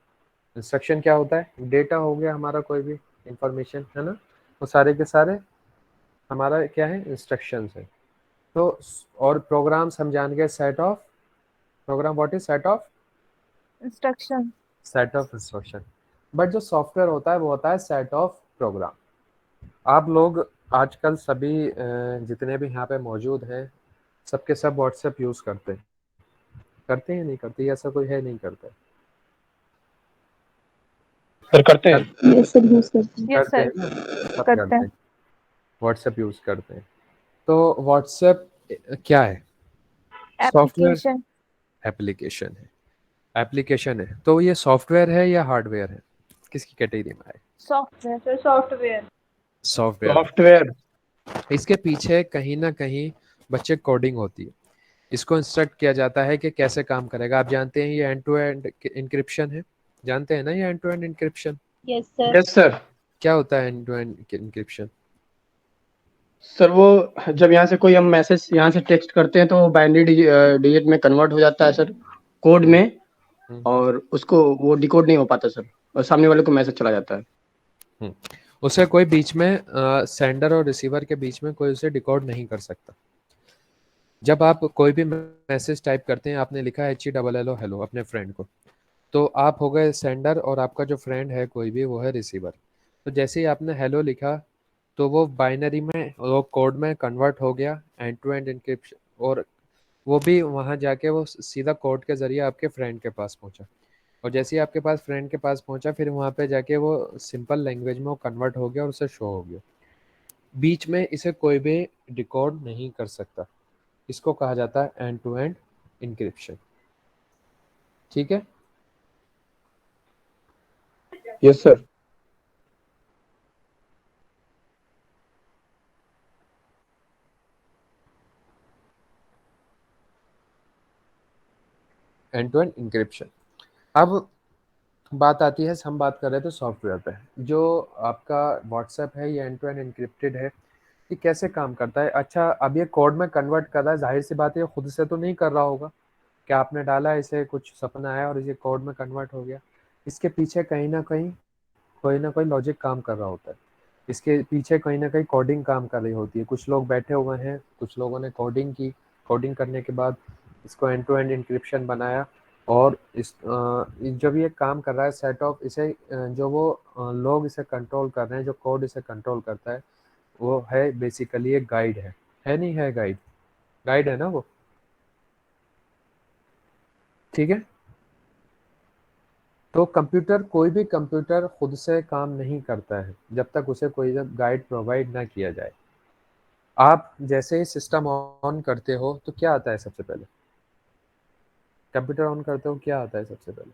इंस्ट्रक्शन क्या होता है? डेटा हो गया हमारा, कोई भी इंफॉर्मेशन, है ना, वो सारे के सारे हमारा क्या है? इंस्ट्रक्शंस है। तो और प्रोग्राम्स हम जान गए, set of program. What is set of? Instruction. Set of instruction. But जो सॉफ्टवेयर होता है वो होता है सेट ऑफ प्रोग्राम। आप लोग आजकल सभी जितने भी यहाँ पे मौजूद हैं, सबके सब व्हाट्सएप यूज़ करते हैं या नहीं करते? ऐसा कोई है नहीं करता? सर करते हैं। यस सर, यूज करते हैं। यस करते सर, हैं ना, सब करते करते हैं। हैं, व्हाट्सएप यूज करते हैं। तो व्हाट्सएप क्या है? Software, application. एप्लीकेशन है, एप्लीकेशन है। तो ये सॉफ्टवेयर है या हार्डवेयर है, किसकी कैटेगरी में आए? Software. Sir software. Software. Software. इसके पीछे कहीं ना कहीं बच्चे कोडिंग होती है, इसको इंस्ट्रक्ट किया जाता है कि कैसे काम करेगा। आप जानते हैं ये एंड टू एंड इंक्रिप्शन है, जानते हैं ना ये end to end encryption yes sir. Yes sir. क्या होता है? End to end encryption sir वो जब यहाँ से कोई हम मैसेज यहाँ से टेक्स्ट करते हैं तो वो बाइनरी डिजिट में कन्वर्ट हो जाता है सर, कोड में, और उसको वो डिकोड नहीं हो पाता सर, और सामने वाले को मैसेज चला जाता है। उसे कोई बीच में सेंडर और रिसीवर के बीच में कोई उसे डिकोड नहीं कर सकता। जब आप कोई भी मैसेज टाइप करते हैं, आपने लिखा HELLO हेलो अपने फ्रेंड को, तो आप हो गए सेंडर और आपका जो फ्रेंड है कोई भी वो है रिसीवर। तो जैसे ही आपने हेलो लिखा तो वो बाइनरी में, वो कोड में कन्वर्ट हो गया एंड टू एंड इंक्रिप्शन, और वो भी वहाँ जाके वो सीधा कोड के ज़रिए आपके फ्रेंड के पास पहुँचा। और जैसे ही आपके पास फ्रेंड के पास पहुँचा, फिर वहाँ पे जाके वो सिंपल लैंग्वेज में वो कन्वर्ट हो गया और उसे शो हो गया। बीच में इसे कोई भी डिकोड नहीं कर सकता। इसको कहा जाता है एंड टू एंड इंक्रिप्शन। ठीक है। Yes sir. End to end encryption. अब बात आती है, हम बात कर रहे थे सॉफ्टवेयर पे। जो आपका व्हाट्सएप है ये एंड टू एंड इंक्रिप्टेड है, ये कैसे काम करता है? अच्छा, अब ये कोड में कन्वर्ट कर रहा है, जाहिर सी बात है ये खुद से तो नहीं कर रहा होगा। क्या आपने डाला इसे, कुछ सपना आया और ये कोड में कन्वर्ट हो गया? इसके पीछे कहीं ना कोई लॉजिक काम कर रहा होता है। इसके पीछे कहीं ना कहीं कोडिंग काम कर रही होती है। कुछ लोग बैठे हुए हैं, कुछ लोगों ने कोडिंग की, कोडिंग करने के बाद इसको एंड टू एंड इंक्रिप्शन बनाया। और जब ये काम कर रहा है सेट ऑफ, इसे जो वो लोग इसे कंट्रोल कर रहे हैं, जो कोड इसे कंट्रोल करता है, वो है बेसिकली एक गाइड है नहीं है? गाइड, गाइड है ना वो। ठीक है। तो कंप्यूटर, कोई भी कंप्यूटर खुद से काम नहीं करता है जब तक उसे कोई गाइड प्रोवाइड ना किया जाए। आप जैसे ही सिस्टम ऑन करते हो तो क्या आता है सबसे पहले? कंप्यूटर ऑन करते हो क्या आता है सबसे पहले?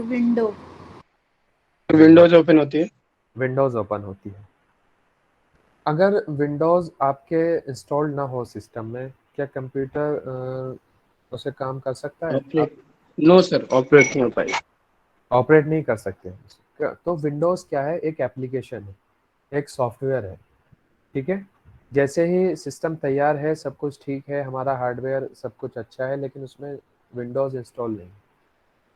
विंडो। विंडोज ओपन होती है। विंडोज ओपन होती है। अगर विंडोज आपके इंस्टॉल ना हो सिस्टम में, क्या कंप्यूटर उसे काम कर सकता है? आप नो सर, ऑपरेट नहीं हो पाएगी। ऑपरेट नहीं कर सकते। तो विंडोज क्या है? एक एप्लीकेशन है, एक सॉफ्टवेयर है। ठीक है। जैसे ही सिस्टम तैयार है, सब कुछ ठीक है, हमारा हार्डवेयर सब कुछ अच्छा है, लेकिन उसमें विंडोज़ इंस्टॉल नहीं,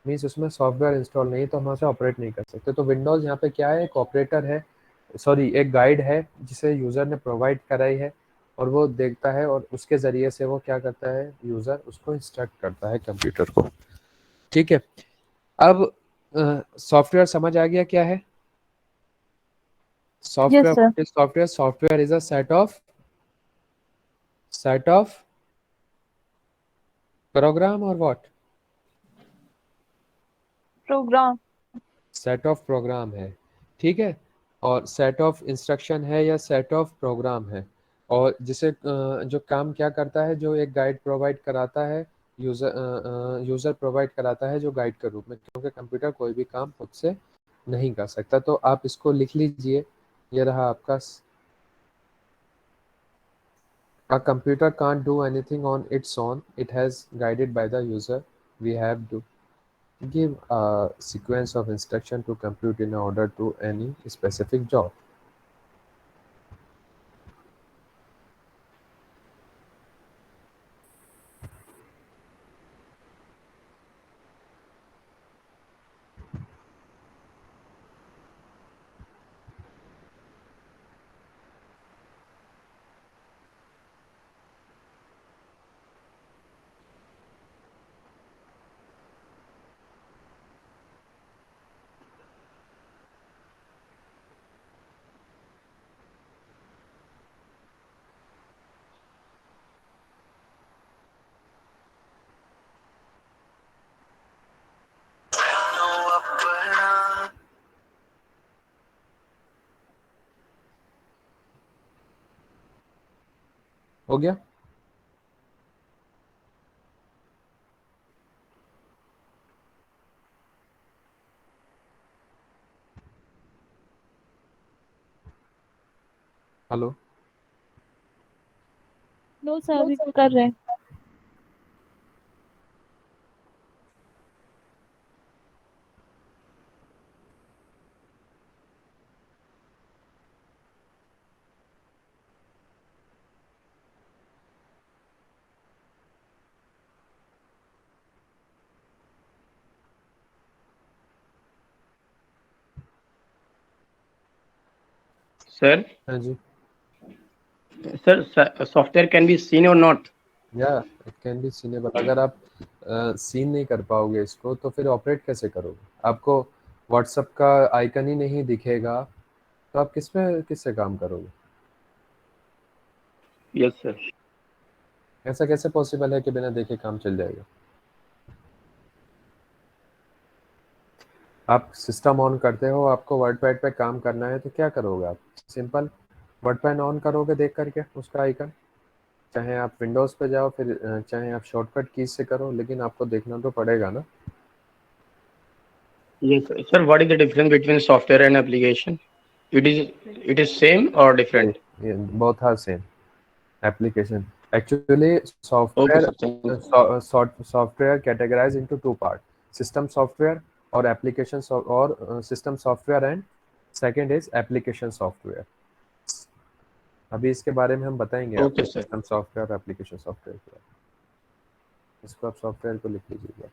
मीन्स उसमें सॉफ्टवेयर इंस्टॉल नहीं, तो हम उसे ऑपरेट नहीं कर सकते। तो विंडोज़ यहाँ पे क्या है? एक ऑपरेटर है, सॉरी एक गाइड है जिसे यूज़र ने प्रोवाइड कराई है, और वो देखता है और उसके ज़रिए से वो क्या करता है, यूज़र उसको इंस्ट्रक्ट करता है कंप्यूटर को। ठीक है। अब सॉफ्टवेयर समझ आ गया क्या है? Yes software, sir. What is software? Software is a set of program और what? Program. Set of program है। ठीक है। और सेट ऑफ इंस्ट्रक्शन है या सेट ऑफ प्रोग्राम है। और जिसे जो काम क्या करता है, जो एक गाइड प्रोवाइड कराता है, यूज़र प्रोवाइड कराता है जो गाइड के रूप में, क्योंकि कंप्यूटर कोई भी काम खुद से नहीं कर सकता। तो आप इसको लिख लीजिए, ये रहा आपका। A computer can't do anything on its own. It has guided by the user. We have to give a sequence of instruction to compute in order to any specific job. हो गया? हेलो? नो सर, अभी कर रहे हैं। सर हाँ जी। Sir software can be seen और नॉट? या इट कैन बी सीनेबल। अगर आप सीन नहीं कर पाओगे इसको तो फिर ऑपरेट कैसे करोगे? आपको व्हाट्सएप का आइकन ही नहीं दिखेगा तो आप किससे काम करोगे? Yes sir. ऐसा कैसे पॉसिबल है कि बिना देखे काम चल जाएगा? आप सिस्टम ऑन करते हो, आपको वर्ड पैड पे काम करना है तो क्या करोगे आप? सिंपल वर्ड पैड ऑन करोगे देख करके उसका आइकन, चाहे आप विंडोज पे जाओ फिर चाहे आप शॉर्टकट कीज से करो, लेकिन आपको देखना तो पड़ेगा ना। Yes, sir. Sir, what is the difference between software and application? It is same or different? Both are same application. Actually Okay, software sir. Thank you. Software categorise into two part, system software और एप्लीकेशन और system software and second is application software. अभी इसके बारे में हम बताएंगे Okay, आपको, sir. सिस्टम सॉफ्टवेयर और एप्लीकेशन सॉफ्टवेयर के बारे में। इसको आप सॉफ्टवेयर को लिख लीजिएगा।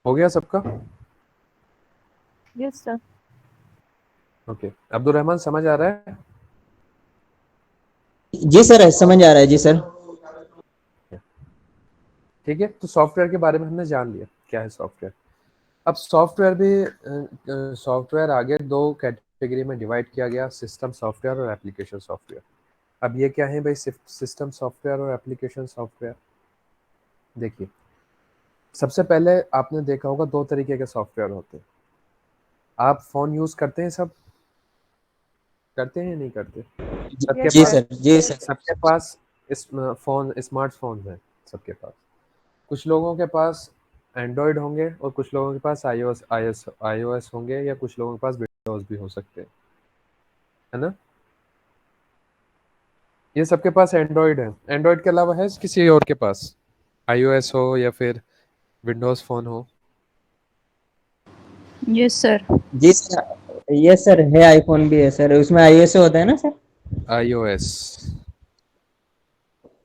हो गया सबका? Yes sir. Okay, Abdul Rahman समझ आ रहा है? जी सर, समझ आ रहा है जी सर। ठीक है, तो सॉफ्टवेयर के बारे में हमने जान लिया क्या है सॉफ्टवेयर। अब सॉफ्टवेयर आगे दो कैटेगरी में डिवाइड किया गया, सिस्टम सॉफ्टवेयर और एप्लीकेशन सॉफ्टवेयर। अब ये क्या है भाई सिस्टम सॉफ्टवेयर और एप्लीकेशन सॉफ्टवेयर? देखिए, सबसे पहले आपने देखा होगा दो तरीके के सॉफ्टवेयर होते हैं। आप फोन यूज करते हैं, सब करते हैं या नहीं करते? सबके यस जी पास सर। सर, जी सर। सबके पास इस फोन स्मार्टफोन है सबके पास। कुछ लोगों के पास एंड्रॉयड होंगे और कुछ लोगों के पास आईओएस होंगे, या कुछ लोगों के पास विंडोज भी हो सकते हैं, है ना। ये सबके पास एंड्रॉयड है। एंड्रॉयड के अलावा है किसी और के पास आईओएस हो या फिर विंडोज फोन हो? Yes sir. जी सर, ये सर है, आईफोन भी है सर, उसमें आईओएस होता है ना sir. IOS.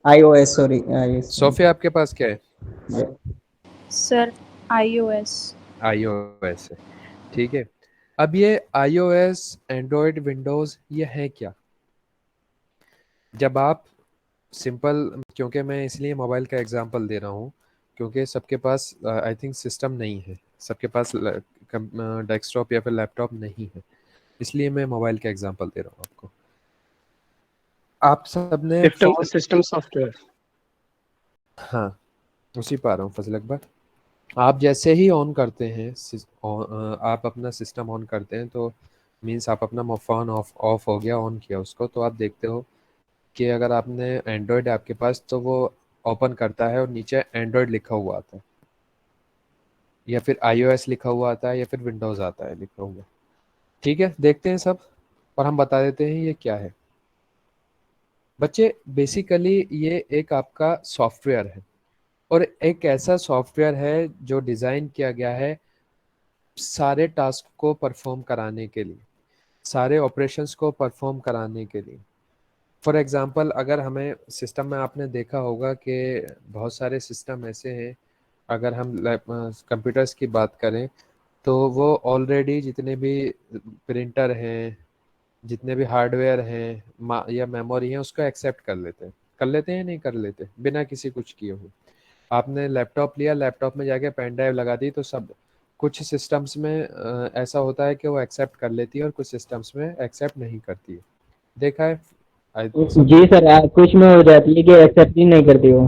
IOS, sorry, iOS. Sophia आपके पास क्या है? Sir iOS। आईओएस है, ठीक है। अब ये आईओएस, एंड्रॉयड, विंडोज, ये है क्या? जब आप सिंपल, क्योंकि मैं इसलिए मोबाइल का एग्जांपल दे रहा हूँ क्योंकि सबके पास आई थिंक सिस्टम नहीं है, सबके पास डेस्कटॉप या फिर लैपटॉप नहीं है, इसलिए मैं मोबाइल का एग्जांपल दे रहा हूँ आपको। आप सबने फोन, सिस्टम सॉफ्टवेयर। हाँ उसी पा रहा हूँ फजल अकबर। आप जैसे ही ऑन करते हैं आप अपना सिस्टम ऑन करते हैं तो मीन्स आप अपना फ़ोन ऑफ ऑफ हो गया, ऑन किया उसको, तो आप देखते हो कि अगर आपने एंड्रॉयड है आपके पास तो वो ओपन करता है और नीचे एंड्रॉयड लिखा हुआ आता है, या फिर iOS लिखा हुआ आता है, या फिर विंडोज़ आता है लिखा हुआ। ठीक है, देखते हैं सब और हम बता देते हैं ये क्या है। बच्चे बेसिकली ये एक आपका सॉफ्टवेयर है, और एक ऐसा सॉफ्टवेयर है जो डिज़ाइन किया गया है सारे टास्क को परफॉर्म कराने के लिए, सारे ऑपरेशंस को परफॉर्म कराने के लिए। फॉर एग्जांपल अगर हमें सिस्टम में, आपने देखा होगा कि बहुत सारे सिस्टम ऐसे हैं, अगर हम कंप्यूटर्स की बात करें तो वो ऑलरेडी जितने भी प्रिंटर हैं, जितने भी हार्डवेयर हैं या मेमोरी हैं, उसको एक्सेप्ट कर लेते हैं नहीं कर लेते बिना किसी कुछ किए हुए। आपने लैपटॉप लिया, लैपटॉप में जाके पेन ड्राइव लगा दी, तो सब कुछ सिस्टम्स में ऐसा होता है कि वो एक्सेप्ट कर लेती है और कुछ सिस्टम्स में एक्सेप्ट नहीं करती है। देखा है जी सर, कुछ में हो जाती है कि एक्सेप्ट ही नहीं करती वो।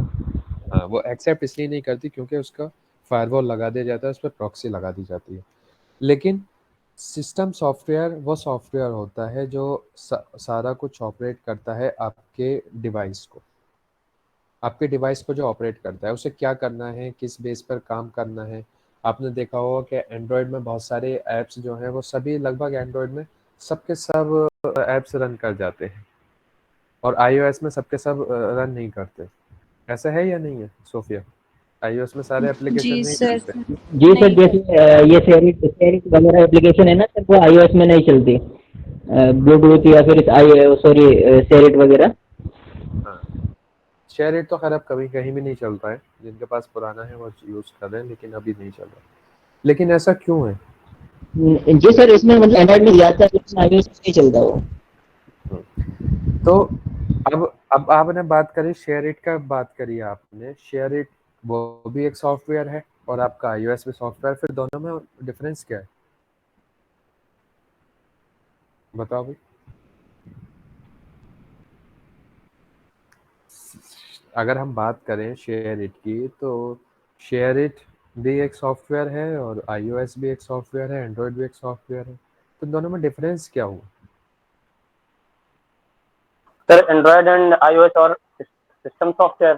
हाँ, वो एक्सेप्ट इसलिए नहीं करती क्योंकि उसका फायरवॉल लगा दिया जाता है, उस पर प्रॉक्सी लगा दी जाती है। लेकिन सिस्टम सॉफ्टवेयर वो सॉफ्टवेयर होता है जो सारा कुछ ऑपरेट करता है आपके डिवाइस को, आपके डिवाइस को जो ऑपरेट करता है, उसे क्या करना है, किस बेस पर काम करना है। आपने देखा होगा कि एंड्रॉयड में बहुत सारे ऐप्स जो हैं वो सभी लगभग एंड्रॉयड में सबके सब ऐप्स रन कर जाते हैं, और iOS में सबके सब रन नहीं करते। ऐसा है या नहीं है सोफिया? iOS में सारे एप्लीकेशन जी नहीं सर। चलते। जी सर, नहीं जैसे ये शेरिट वगैरह एप्लीकेशन है ना सर, वो iOS में नहीं चलती, ब्लूटूथ या फिर सॉरी शेरिट वगैरह। हाँ, शेयर इट तो खैर अब कभी कहीं भी नहीं चलता है, जिनके पास पुराना है वो यूज़ कर रहे हैं, लेकिन अभी नहीं चल रहा। लेकिन ऐसा क्यों है? जी सर, इसमें मतलब एंड्रॉइड में जाता है लेकिन iOS में नहीं चलता वो। तो अब आपने बात करी शेयर इट का, बात करी आपने शेयर इट, वो भी एक सॉफ्टवेयर है और आपका iOS भी सॉफ्टवेयर, फिर दोनों में डिफरेंस क्या है बताओ भाई। अगर हम बात करें शेयर इट की, तो शेयर इट भी एक सॉफ्टवेयर है और iOS भी एक सॉफ्टवेयर है, एंड्रॉयड भी एक सॉफ्टवेयर है, तो दोनों में डिफरेंस क्या हुआ? सर एंड्रॉयड एंड iOS और system software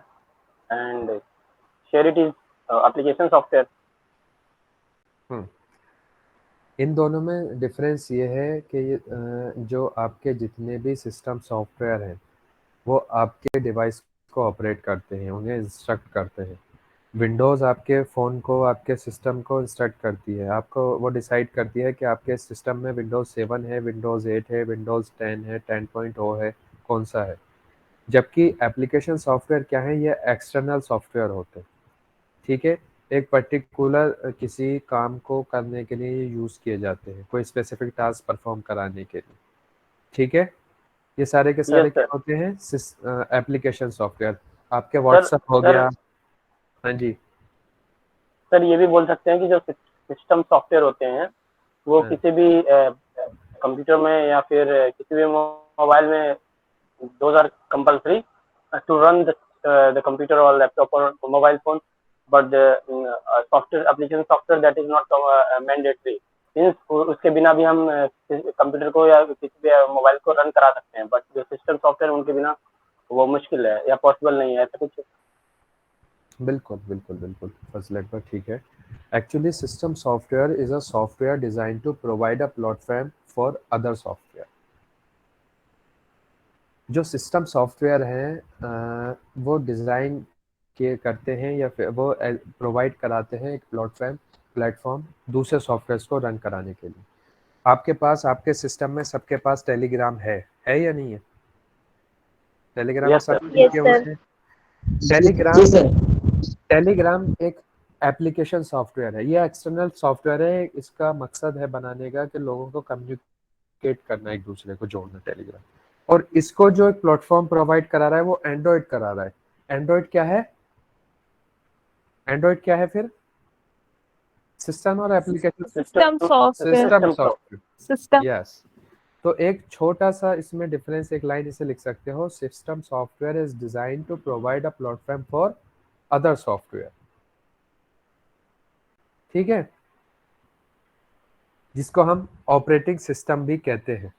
and share it is application software. इन दोनों में डिफरेंस ये है कि जो आपके जितने भी सिस्टम सॉफ्टवेयर हैं वो आपके डिवाइस को ऑपरेट करते हैं, उन्हें इंस्ट्रक्ट करते हैं। विंडोज़ आपके फ़ोन को, आपके सिस्टम को इंस्ट्रक्ट करती है, आपको वो डिसाइड करती है कि आपके सिस्टम में विंडोज़ 7 है, विंडोज़ 8 है, विंडोज़ 10 है, 10.0 है, कौन सा है। जबकि एप्लीकेशन सॉफ्टवेयर क्या है, ये एक्सटर्नल सॉफ्टवेयर होते हैं, ठीक है, एक पर्टिकुलर किसी काम को करने के लिए ये यूज़ किए जाते हैं, कोई स्पेसिफिक टास्क परफॉर्म कराने के लिए, ठीक है। ये सारे के सारे यस क्या सर। होते हैं, एप्लीकेशन सॉफ्टवेयर। आपके सर व्हाट्सएप हो सर गया। हाँ जी। सर ये भी बोल सकते हैं कि जो सिस्टम सॉफ्टवेयर होते हैं वो हाँ, किसी भी कंप्यूटर में या फिर किसी भी मोबाइल में those are compulsory to run the computer or laptop or mobile phone, but the software application software that is not mandatory means उसके बिना भी हम कंप्यूटर को या किसी भी मोबाइल को रन करा सकते हैं, बट जो सिस्टम सॉफ्टवेयर उनके बिना वो मुश्किल है या पॉसिबल नहीं है, ऐसा कुछ। बिल्कुल बिल्कुल बिल्कुल फजल अकबर, ठीक है। Actually system software is a software design to provide a platform for other software. जो सिस्टम सॉफ्टवेयर हैं वो डिज़ाइन के करते हैं या फिर वो प्रोवाइड कराते हैं एक प्लेटफॉर्म दूसरे सॉफ्टवेयर को रन कराने के लिए। आपके पास, आपके सिस्टम में सबके पास टेलीग्राम है या नहीं है? टेलीग्राम में यस सब सर। जुड़े यस हुए सर। हैं। जी टेलीग्राम सर। टेलीग्राम एक एप्लीकेशन सॉफ्टवेयर है, ये एक्सटर्नल सॉफ्टवेयर है। इसका मकसद है बनाने का कि लोगों को कम्युनिकेट करना, एक दूसरे को जोड़ना। टेलीग्राम और इसको जो एक प्लेटफॉर्म प्रोवाइड करा रहा है वो एंड्रॉइड करा रहा है। एंड्रॉइड क्या है? एंड्रॉइड क्या है फिर? सिस्टम और application system software. System software. System. Yes. तो एक छोटा सा इसमें डिफरेंस, एक लाइन इसे लिख सकते हो, system software is design to provide a platform for other software. ठीक है, जिसको हम ऑपरेटिंग सिस्टम भी कहते हैं।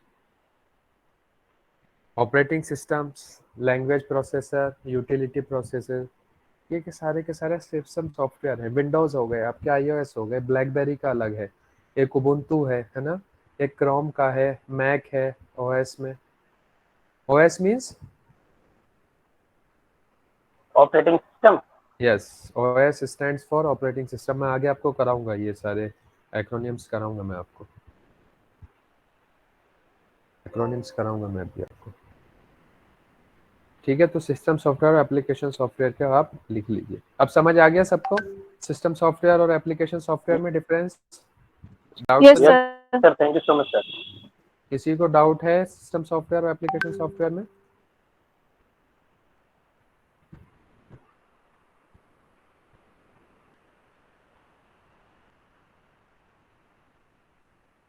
Operating systems, language processor, utility processor, ये के सारे सिस्टम सॉफ्टवेयर है। विंडोज हो गए, आपके आईओएस हो गए, ब्लैकबेरी का अलग है, एक उबुंटू है ना, एक क्रोम का है, मैक है ओएस में। OS means operating system. Yes, OS stands for operating system. मैं आगे आपको कराऊंगा, ये सारे एक्रोनिम्स कराऊंगा मैं आपको, एक्रोनिम्स कराऊंगा मैं अभी आपको। ठीक है, तो सिस्टम सॉफ्टवेयर और एप्लीकेशन सॉफ्टवेयर के आप लिख लीजिए। अब समझ आ गया सबको सिस्टम सॉफ्टवेयर और एप्लीकेशन सॉफ्टवेयर में difference? Doubt yes sir? Sir. Sir thank you so much sir. किसी को डाउट है सिस्टम सॉफ्टवेयर और एप्लीकेशन सॉफ्टवेयर में?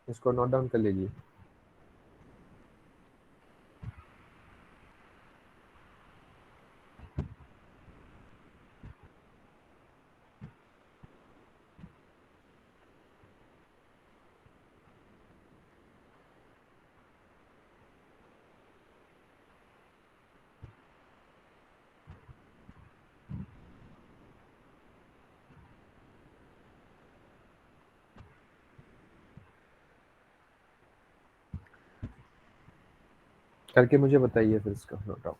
इसको नोट डाउन कर लीजिए। करके मुझे बताइए फिर इसका नोट डाउन।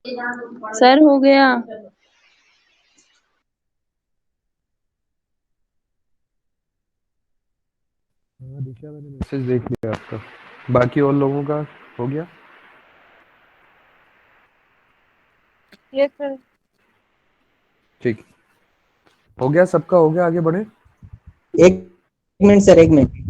सर हो गया। हाँ दिशा, मैंने मैसेज देख लिया आपका। बाकी और लोगों का हो गया? Yes sir. ठीक, हो गया, सबका हो गया, आगे बढ़े। एक मिनट सर, एक मिनट।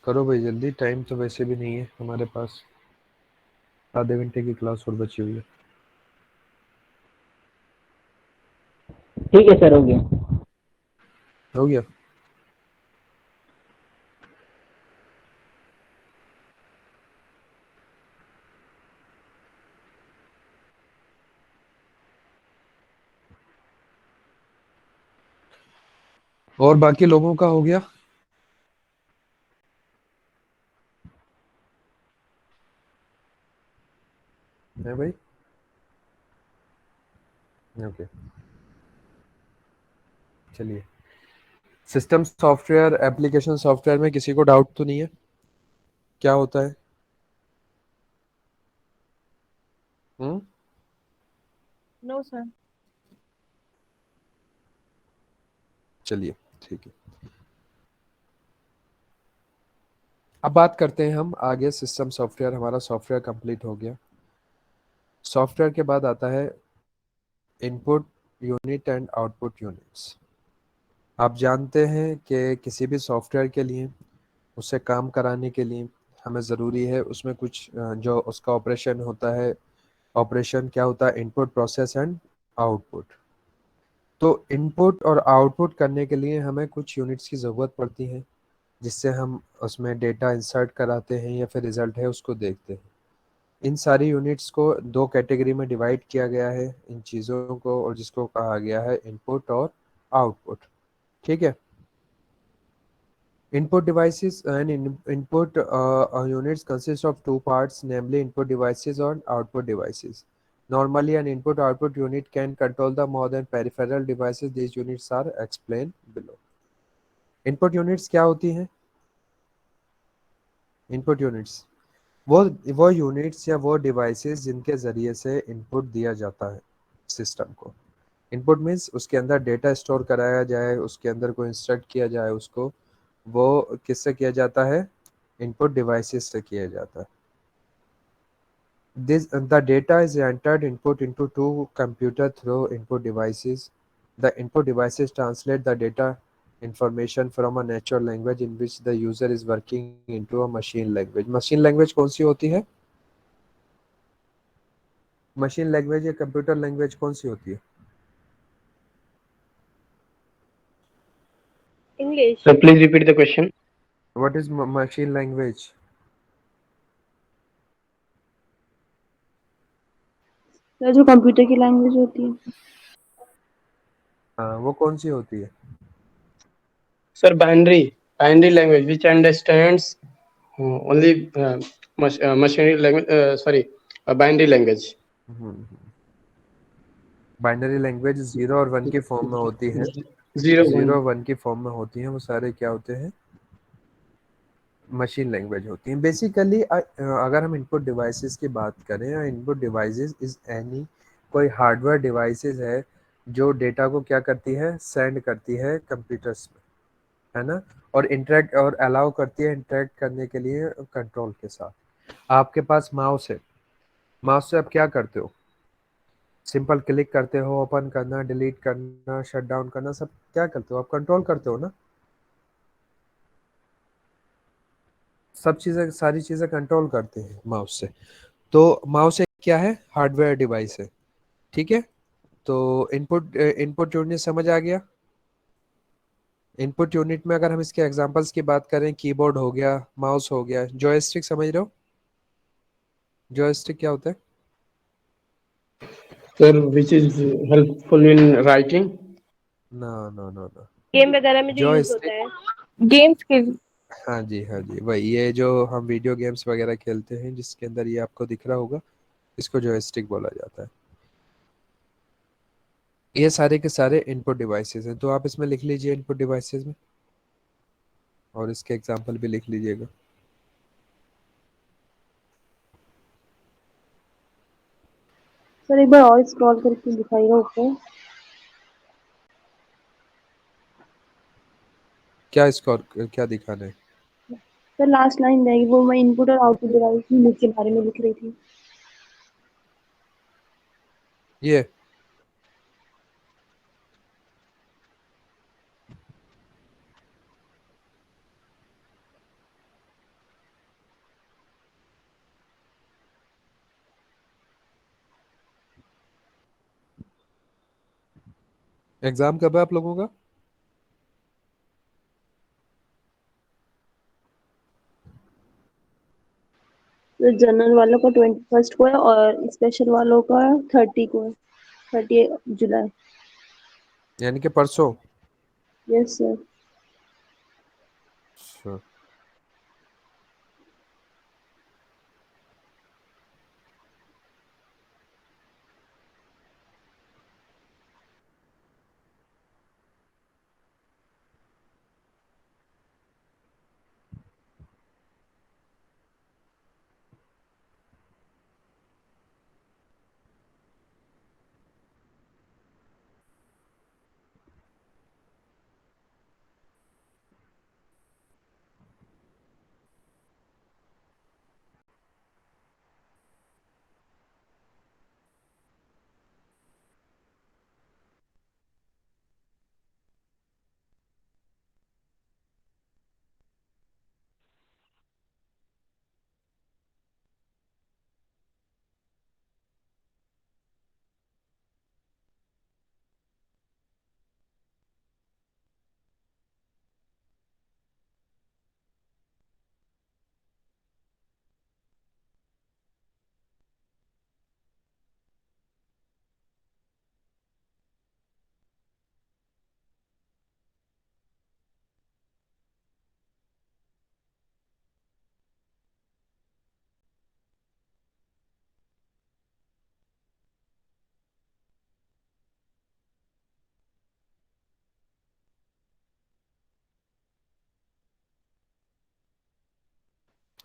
करो भाई जल्दी, टाइम तो वैसे भी नहीं है हमारे पास, आधे घंटे की क्लास और बची हुई है। ठीक है सर, हो गया। हो गया। और बाकी लोगों का हो गया? है भाई? ओके, चलिए। सिस्टम सॉफ्टवेयर, एप्लीकेशन सॉफ्टवेयर में किसी को डाउट तो नहीं है क्या होता है? हम्म। No sir. चलिए ठीक है, अब बात करते हैं हम आगे। सिस्टम सॉफ्टवेयर, हमारा सॉफ्टवेयर कंप्लीट हो गया। सॉफ्टवेयर के बाद आता है input unit and output units. आप जानते हैं कि किसी भी सॉफ्टवेयर के लिए, उससे काम कराने के लिए हमें ज़रूरी है उसमें कुछ जो उसका ऑपरेशन होता है, ऑपरेशन क्या होता है, इनपुट, प्रोसेस एंड आउटपुट। तो इनपुट और आउटपुट करने के लिए हमें कुछ यूनिट्स की ज़रूरत पड़ती है, जिससे हम उसमें डेटा इंसर्ट कराते हैं या फिर रिजल्ट है उसको देखते हैं। इन सारी यूनिट्स को दो कैटेगरी में डिवाइड किया गया है इन चीज़ों को, और जिसको कहा गया है इनपुट और आउटपुट। ठीक है। Input devices and input units consist of two parts, namely input devices or output devices. Normally, an input-output unit can control the more than peripheral devices. These units are explained below. Input units क्या होती हैं? Input units वो यूनिट्स या वो डिवाइसेस जिनके ज़रिए से इनपुट दिया जाता है सिस्टम को। इनपुट मीन्स उसके अंदर डेटा स्टोर कराया जाए, उसके अंदर कोई इंस्ट्रक्ट किया जाए उसको, वो किससे किया जाता है? इनपुट डिवाइसेस से किया जाता है। This the data is entered input into two computer through input devices. The input devices translate the data information from a natural language in which the user is working into a machine language. Machine language कौन सी होती है? मशीन लैंग्वेज या कंप्यूटर लैंग्वेज कौन सी होती है? English. Sir please repeat the question. What is machine language? Sir जो कंप्यूटर की लैंग्वेज होती है। हाँ, वो कौन सी होती है? Sir binary language which understands only machinery language, sorry binary language. Binary language 0 और 1 की फॉर्म में होती है। 0 1 की फॉर्म में होती हैं, वो सारे क्या होते हैं? मशीन लैंग्वेज होती हैं। बेसिकली अगर हम इनपुट डिवाइसेस की बात करें, इनपुट डिवाइसेस इज एनी कोई हार्डवेयर डिवाइसेस है जो डेटा को क्या करती है? सेंड करती है कंप्यूटर्स में, है ना, और इंटरेक्ट और अलाउ करती है इंटरेक्ट करने के लिए कंट्रोल के साथ। आपके पास माउस है, माउस से आप क्या करते हो? सिंपल क्लिक करते हो, ओपन करना, डिलीट करना, शट डाउन करना, सब क्या करते हो? आप कंट्रोल करते हो ना, सब चीज़ें, सारी चीज़ें कंट्रोल करते हैं माउस से। तो माउस एक क्या है? हार्डवेयर डिवाइस है। ठीक है। तो इनपुट यूनिट समझ आ गया। इनपुट यूनिट में अगर हम इसके एग्जांपल्स की बात करें, कीबोर्ड हो गया, माउस हो गया, जॉयस्टिक समझ रहे हो? जॉयस्टिक क्या होता है? Sir which is helpful in writing. ना ना ना ना, गेम वगैरह में जो यूज होता जॉयस्टिक, है। गेम्स के लिए। हाँ जी हाँ जी, वही, ये जो हम वीडियो गेम्स वगैरह खेलते हैं जिसके अंदर ये आपको दिख रहा होगा, इसको जॉयस्टिक बोला जाता है। ये सारे के सारे इनपुट डिवाइसेस हैं। तो आप इसमें लिख लीजिए इनपुट डिवाइसेस में और इसके एग्जाम्पल भी लिख लीजिएगा। सर एक बार और स्क्रॉल करके दिखाइएगा ऊपर। क्या स्कोर क्या दिखाना है? सर लास्ट लाइन रहेगी, वो मैं इनपुट और आउटपुट डिवाइस के बारे में लिख रही थी। ये एग्जाम कब है आप लोगों का? तो जनरल वालों का 21 को है और स्पेशल वालों का 30 को है, 30 जुलाई। यानी कि परसों। Yes sir. अच्छा,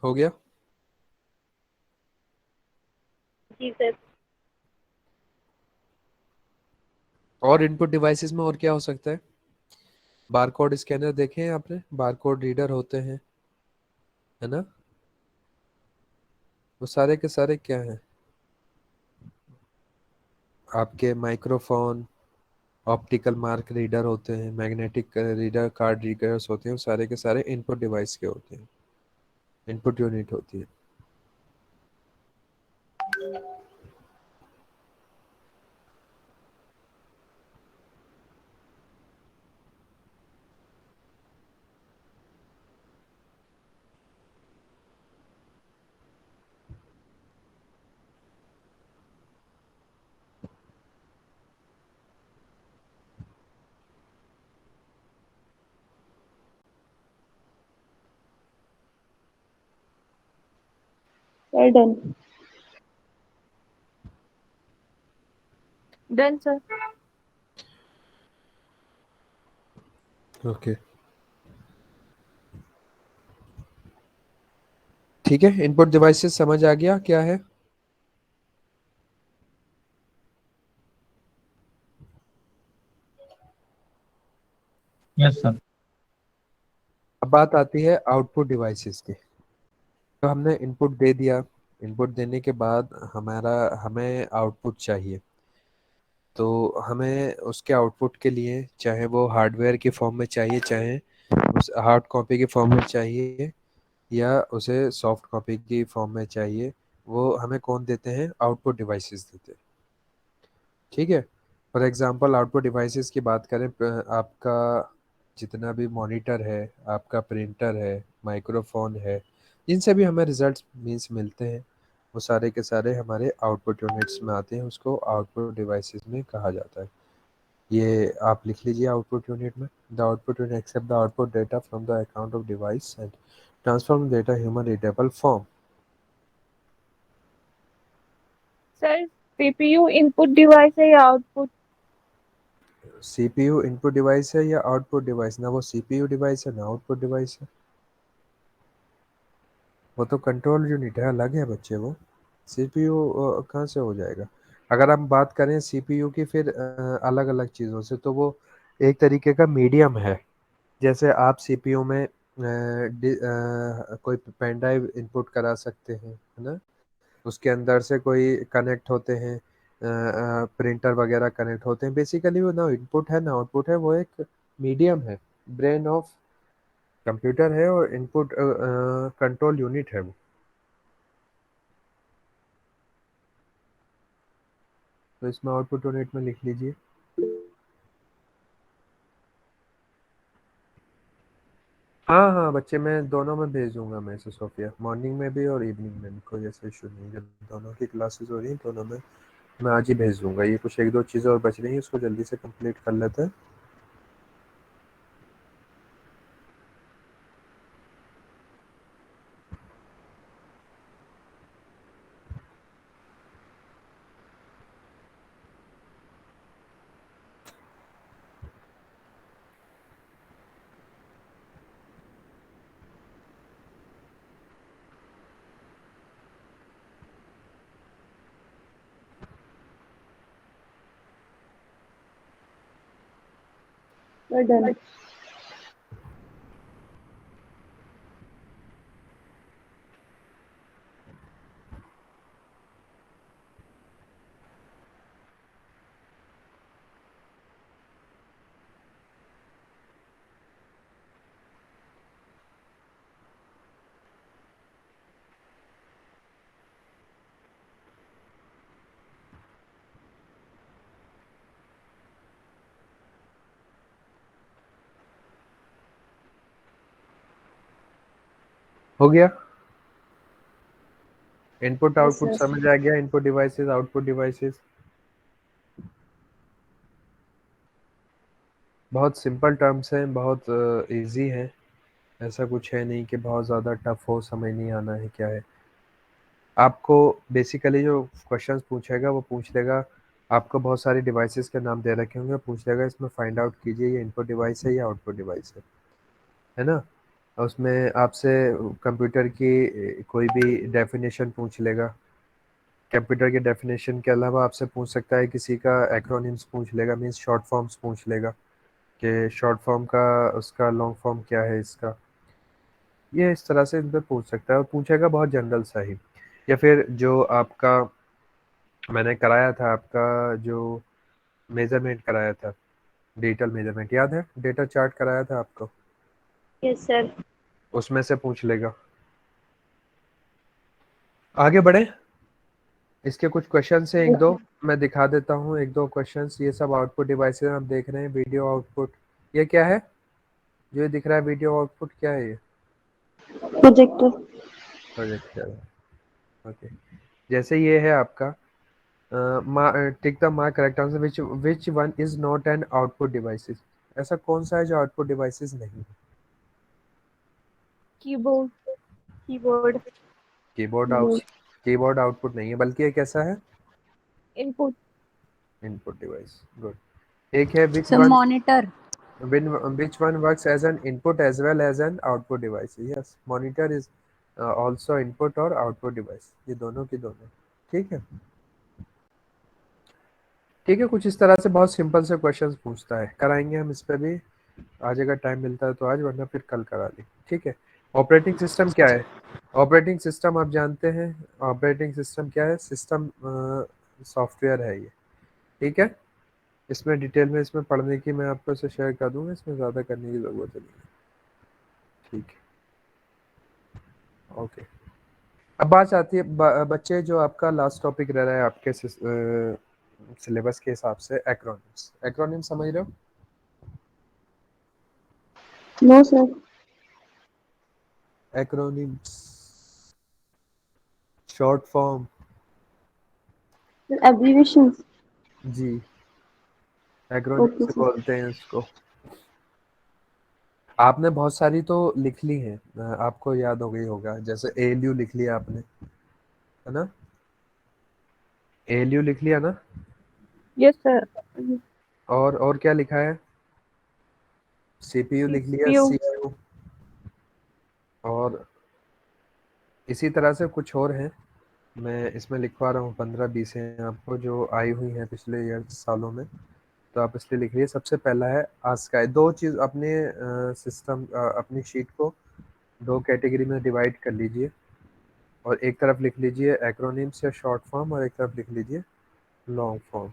हो गया। जी सर। और इनपुट डिवाइसेस में और क्या हो सकता है? बारकोड स्कैनर देखे हैं आपने? बारकोड रीडर होते हैं, है ना? वो सारे के सारे क्या हैं? आपके माइक्रोफोन, ऑप्टिकल मार्क रीडर होते हैं, मैग्नेटिक रीडर, कार्ड रीडर्स होते हैं, वो सारे के सारे इनपुट डिवाइस के होते हैं, इनपुट यूनिट होती है। Sir done. Done sir. Okay, ठीक है। इनपुट डिवाइसेस समझ आ गया क्या है? Yes sir. अब बात आती है आउटपुट डिवाइसेस की। तो हमने इनपुट दे दिया, इनपुट देने के बाद हमें आउटपुट चाहिए। तो हमें उसके आउटपुट के लिए चाहे वो हार्डवेयर की फॉर्म में चाहिए, चाहे उस हार्ड कॉपी की फॉर्म में चाहिए, या उसे सॉफ्ट कॉपी की फॉर्म में चाहिए, वो हमें कौन देते हैं? आउटपुट डिवाइसेस देते हैं। ठीक है। फॉर एग्जांपल आउटपुट डिवाइसेस की बात करें, आपका जितना भी मॉनिटर है, आपका प्रिंटर है, माइक्रोफोन है, जिनसे भी हमें रिजल्ट्स मीन्स मिलते हैं, वो सारे के सारे हमारे आउटपुट यूनिट्स में आते हैं, उसको आउटपुट डिवाइसेस में कहा जाता है। ये आप लिख लीजिए आउटपुट यूनिट में। The output unit accept the output data from the account of device and transform data human readable form. Sir CPU input device है या आउटपुट? सीपीयू इनपुट डिवाइस है या आउटपुट डिवाइस? ना वो सीपीयू डिवाइस है ना आउटपुट डिवाइस है, वो तो कंट्रोल यूनिट है, अलग है बच्चे वो। सीपीयू कहाँ से हो जाएगा? अगर हम बात करें सीपीयू की फिर अलग अलग चीज़ों से, तो वो एक तरीके का मीडियम है। जैसे आप सीपीयू में कोई पेन ड्राइव इनपुट करा सकते हैं, है ना, उसके अंदर से कोई कनेक्ट होते हैं, प्रिंटर वगैरह कनेक्ट होते हैं। बेसिकली वो ना इनपुट है ना आउटपुट है, वो एक मीडियम है। ब्रेन ऑफ कंप्यूटर है और इनपुट कंट्रोल यूनिट है वो। तो इसमें आउटपुट यूनिट में लिख लीजिए। हाँ हाँ बच्चे, मैं दोनों में भेज दूंगा मैं से सोफिया, मॉर्निंग में भी और इवनिंग में भी, कोई ऐसा इशू नहीं है। दोनों की क्लासेस हो रही हैं, दोनों में मैं आज ही भेज दूंगा। ये कुछ एक दो चीज़ें और बच रही हैं, उसको जल्दी से कंप्लीट कर लेते हैं। डन। हो गया? Input yes output sir. समझ आ गया? इनपुट डिवाइसेस आउटपुट डिवाइसेस बहुत सिंपल टर्म्स हैं, बहुत इजी हैं। ऐसा कुछ है नहीं कि बहुत ज़्यादा टफ हो, समझ नहीं आना है क्या है। आपको बेसिकली जो क्वेश्चंस पूछेगा वो पूछ लेगा, आपको बहुत सारी डिवाइसेस के नाम दे रखे होंगे, पूछ लेगा इसमें फाइंड आउट कीजिए ये इनपुट डिवाइस है या आउटपुट डिवाइस है ना। उसमें आपसे कंप्यूटर की कोई भी डेफिनेशन पूछ लेगा। कंप्यूटर की डेफिनेशन के अलावा आपसे पूछ सकता है, किसी का एक्रोनिम्स पूछ लेगा, मीन्स शॉर्ट फॉर्म्स पूछ लेगा कि शॉर्ट फॉर्म का उसका लॉन्ग फॉर्म क्या है इसका। ये इस तरह से इन पर पूछ सकता है, और पूछेगा बहुत जनरल सा ही। या फिर जो आपका मैंने कराया था, आपका जो मेजरमेंट कराया था, डिजिटल मेजरमेंट, याद है? डेटा चार्ट कराया था आपको, यस सर। उसमें से पूछ लेगा। आगे बढ़े, इसके कुछ क्वेश्चंस हैं, एक दो मैं दिखा देता हूँ, एक दो क्वेश्चंस। ये सब आउटपुट डिवाइसेस हम देख रहे हैं। वीडियो आउटपुट, ये क्या है जो ये दिख रहा है? वीडियो आउटपुट क्या है? ये प्रोजेक्टर। प्रोजेक्टर। ओके, जैसे ये है आपका tick the mark correct answer, which one is not an output devices. ऐसा कौन सा है जो आउटपुट डिवाइसेस नहीं है? Keyboard. Keyboard. Keyboard out, keyboard output नहीं है, बल्कि एक ऐसा है इनपुट। Input device. गुड। एक है which sir one, monitor. which one works as an input as well as an output device? Yes, monitor is also input और output device, ये दोनों की दोनों। ठीक है, ठीक है। कुछ इस तरह से बहुत सिंपल से क्वेश्चंस पूछता है, कराएंगे हम इस पे भी। आज अगर टाइम मिलता है तो आज, वरना फिर कल करा ली। ठीक है। ऑपरेटिंग सिस्टम क्या है? ऑपरेटिंग सिस्टम आप जानते हैं, ऑपरेटिंग सिस्टम क्या है? सिस्टम सॉफ्टवेयर है ये। ठीक है, इसमें डिटेल में इसमें पढ़ने की मैं आपको इसे शेयर कर दूंगा, इसमें ज़्यादा करने की ज़रूरत नहीं है। ठीक है, ओके। अब बात आती है बच्चे, जो आपका लास्ट टॉपिक रह रहा है आपके सिलेबस के हिसाब से, एक्रोनिम्स। एक्रोनिम समझ रहे हो? No sir. Acronyms, short form. Abbreviation. जी, एक्रोनिम ओके से सर। बोलते हैं इसको। आपने बहुत सारी तो लिख ली हैं, आपको याद हो गई होगा। जैसे एएलयू लिख लिया आपने, है ना? एएलयू लिख लिया ना? Yes sir. और क्या लिखा है? CPU लिख लिया, CPU CPU। और इसी तरह से कुछ और है, मैं इसमें लिखवा रहा हूँ, 15-20 हैं आपको जो आई हुई हैं पिछले ईयर सालों में, तो आप इसलिए लिख लीजिए। सबसे पहला है आस्काई। दो चीज़ अपने सिस्टम अपनी शीट को दो कैटेगरी में डिवाइड कर लीजिए, और एक तरफ लिख लीजिए एक्रोनिम्स या शॉर्ट फॉर्म, और एक तरफ लिख लीजिए लॉन्ग फॉर्म।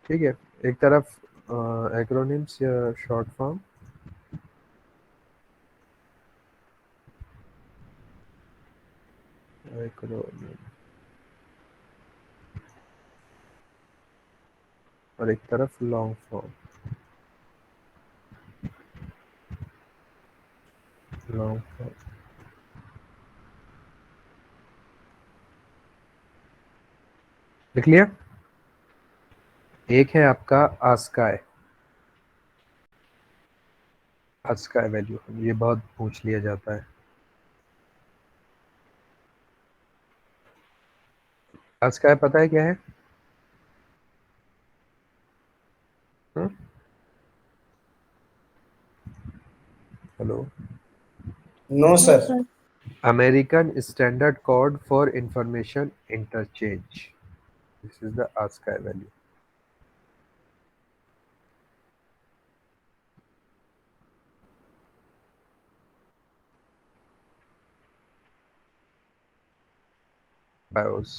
ठीक है, एक तरफ एक्रोनिम्स या शॉर्ट फॉर्म, एक्रोनिम, और एक तरफ लॉन्ग फॉर्म। लॉन्ग फॉर्म लिख लिया। एक है आपका आस्काई। आस्काई वैल्यू ये बहुत पूछ लिया जाता है। आस्काई पता है क्या है? Hello. No no sir. Sir. American standard code for information interchange, this is the ASCII value. BIOS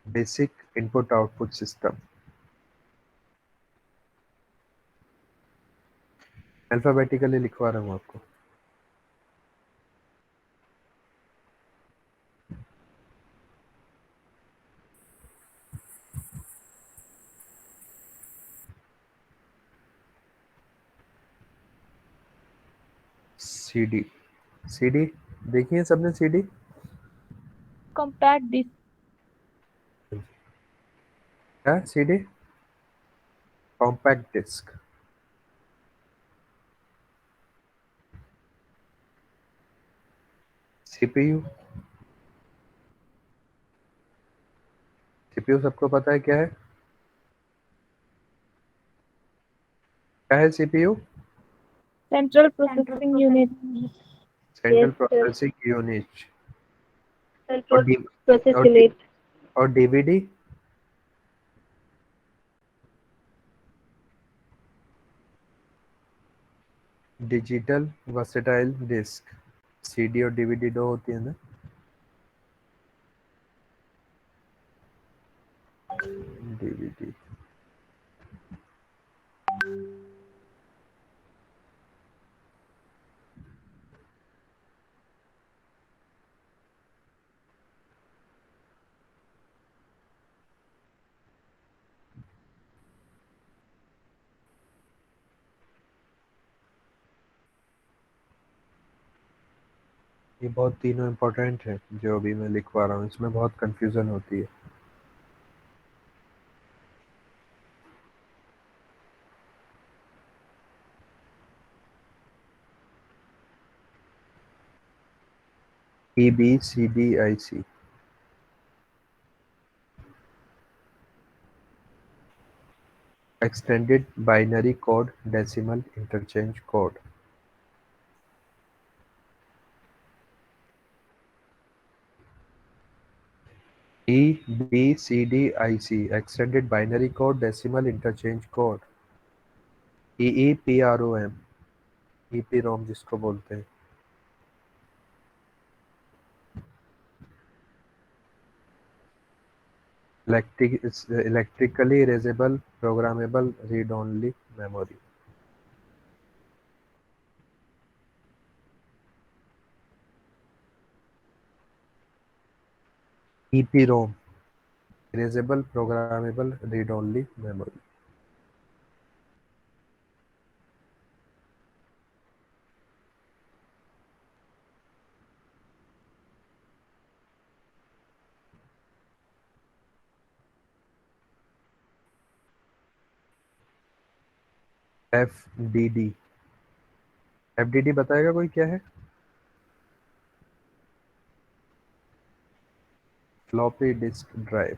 basic input output system. Alphabetically लिखवा रहा हूँ आपको। CD, CD देखिए सबने CD। compact disc क्या CD? Compact disc. CPU, CPU सबको पता है क्या है? क्या है CPU? central processing unit central yes sir. Processing unit. और सेंट्रल डी प्रोसेस और डी यूनिट। और DVD, digital versatile disc. CD और DVD दो होती है ना। DVD, ये बहुत तीनों इम्पोर्टेंट है जो अभी मैं लिखवा रहा हूँ, इसमें बहुत कंफ्यूजन होती है। EBCDIC, extended binary code decimal interchange code. EBCDIC, extended binary code decimal interchange code. EEPROM, EPROM जिसको बोलते हैं। Electrically erasable programmable read only memory. EPROM, erasable programmable read only memory. FDD, FDD बताएगा कोई क्या है? Floppy disk drive.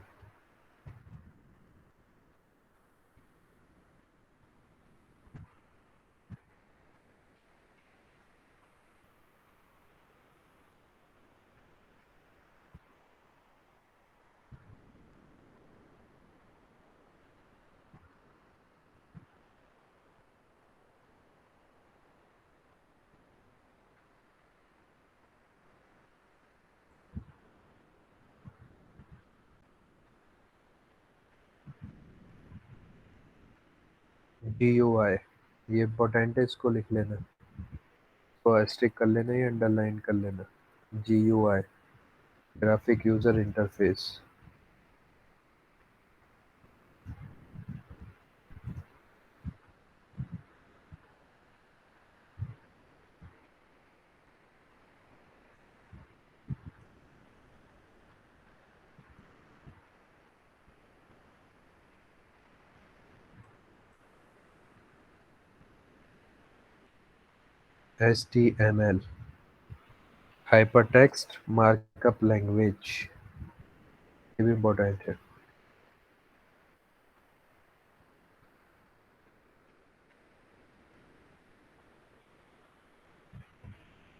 GUI, ये इम्पोर्टेंट है, इसको लिख लेना, इसको एस्ट्रिक कर लेना या अंडरलाइन कर लेना। GUI, graphic user interface. HTML, hypertext markup language, ये भी इम्पोर्टेंट है।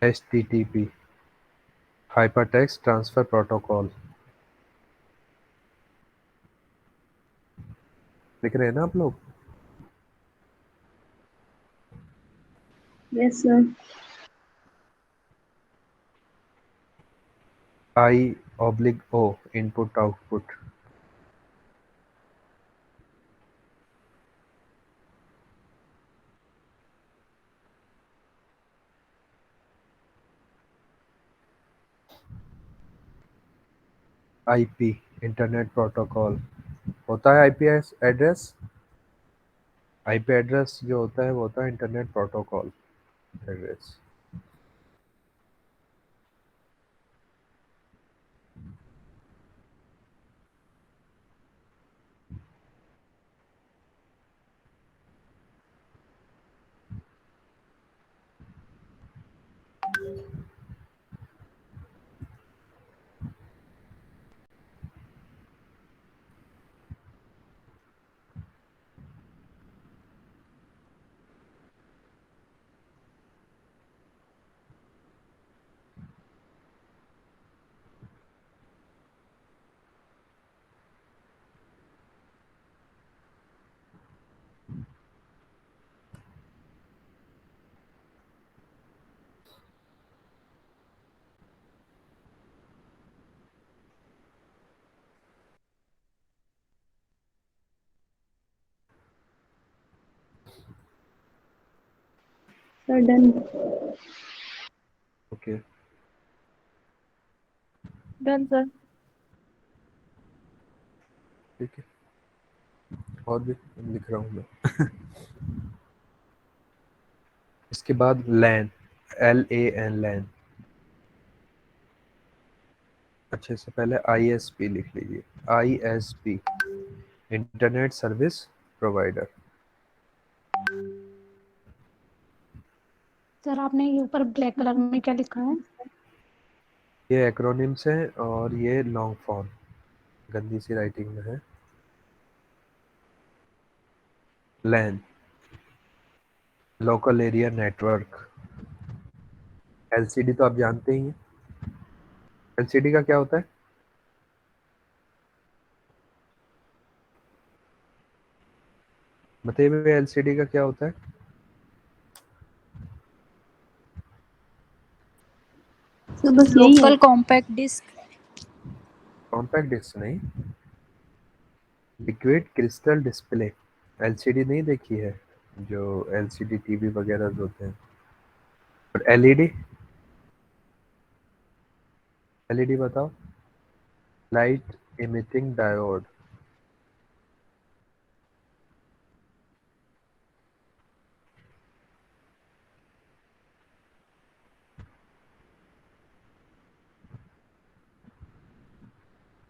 HTTP, hypertext transfer protocol. लिख रहे हैं ना आप लोग? Yes sir. I/O, input output. IP, internet protocol. होता है IP एड्रेस, IP एड्रेस जो होता है वो होता है internet protocol address. Sir done. Okay, done sir. ठीक है, और भी लिख रहा हूँ मैं। इसके बाद LAN, LAN, लैन। अच्छे से पहले ISP लिख लीजिए। ISP, internet service provider. Sir आपने ये ऊपर ब्लैक कलर में क्या लिखा है? ये एक्रोनिम्स हैं और ये लॉन्ग फॉर्म गंदी सी राइटिंग में है। LAN, local area network. LCD तो आप जानते ही हैं। LCD का क्या होता है? बताइए भैया, LCD का क्या होता है? तो बस यही है। Local compact disc. Compact disc नहीं, लिक्विड क्रिस्टल डिस्प्ले। LCD नहीं देखी है, जो LCD टीवी वगैरह होते हैं। और LED, LED बताओ। Light emitting diode.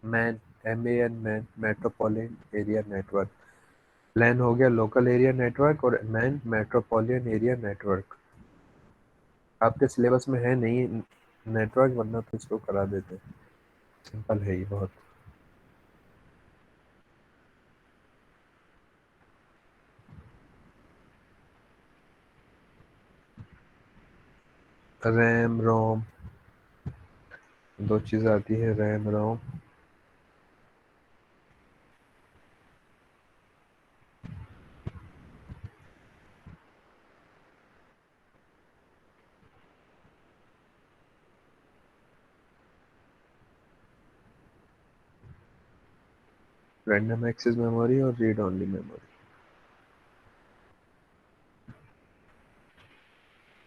Man, MAN, man, metropolitan area network. LAN हो गया लोकल एरिया नेटवर्क और मैन मेट्रोपॉलिटन एरिया नेटवर्क। आपके सिलेबस में है नहीं नेटवर्क, वरना तो इसको करा देते। सिंपल है ये बहुत। रैम रोम, दो चीज़ आती है, RAM ROM. Random access memory और read only memory.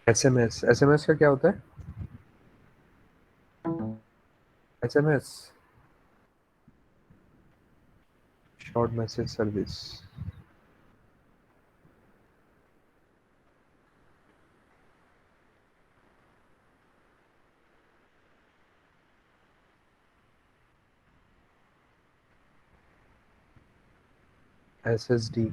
SMS, SMS का क्या होता है? SMS short message service. SSD,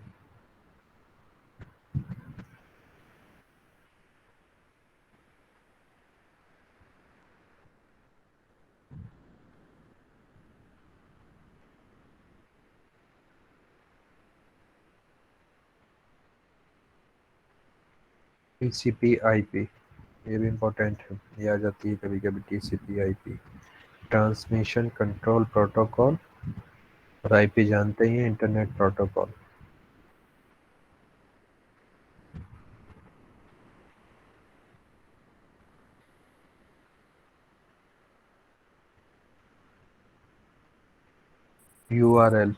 TCP IP, ये भी इम्पोर्टेंट है, ये आ जाती है कभी कभी। TCP IP transmission control protocol, और आईपी जानते ही हैं, इंटरनेट प्रोटोकॉल। यूआरएल,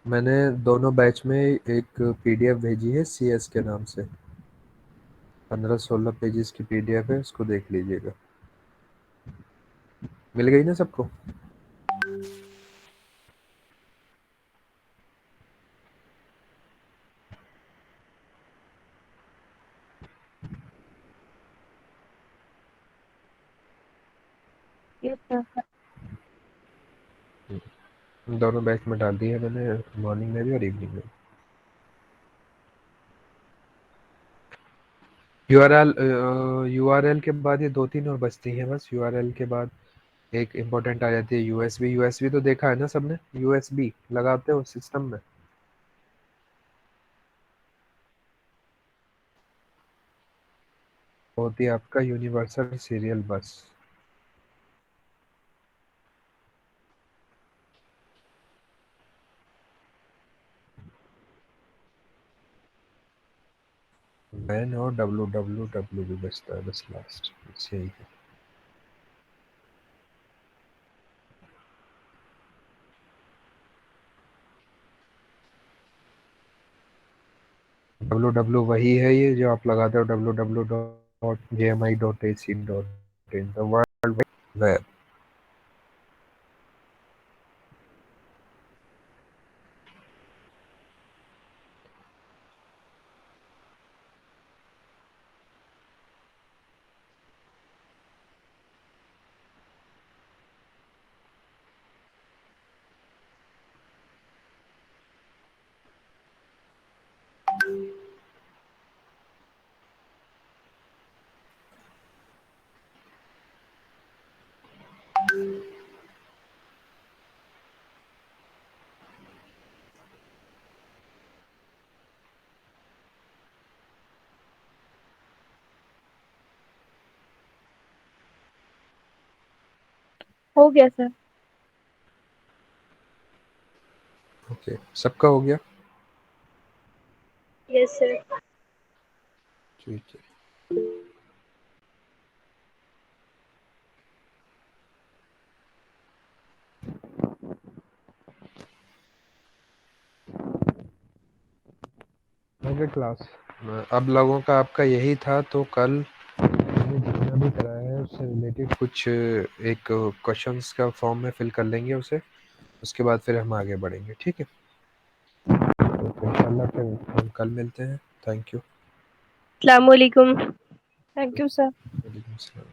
मैंने दोनों बैच में एक पीडीएफ भेजी है सीएस के नाम से, 15-16 पेजेस की पीडीएफ है, उसको देख लीजिएगा। मिल गई ना सबको? Yes sir. दोनों बैच में डाल दी है मैंने, मॉर्निंग में भी और इवनिंग में। यूआरएल, यूआरएल के बाद ये 2-3 और बचती हैं बस। यूआरएल के बाद एक इम्पोर्टेंट आ जाती है यूएसबी। यूएसबी तो देखा है ना सबने, यूएसबी लगाते हो सिस्टम में? होती है आपका यूनिवर्सल सीरियल बस। वैन और डब्लू डब्लू डब्लू भी बचता है बस लास्ट, यही है। डब्लू डब्लू वही है ये जो आप लगाते हो, www.jmi.ac.in, द वर्ल्ड वेब। हो गया सर। ओके, सबका हो गया? Yes sir. ठीक है। ओके क्लास, अब लोगों का आपका यही था, तो कल मैंने जितना भी कराया है उससे रिलेटेड कुछ एक क्वेश्चंस का फॉर्म में फिल कर लेंगे उसे, उसके बाद फिर हम आगे बढ़ेंगे, ठीक है? तो इंशाल्लाह फिर हम कल मिलते हैं। Thank you. अस्सलाम वालेकुम। Thank you sir. वालेकुम सलाम।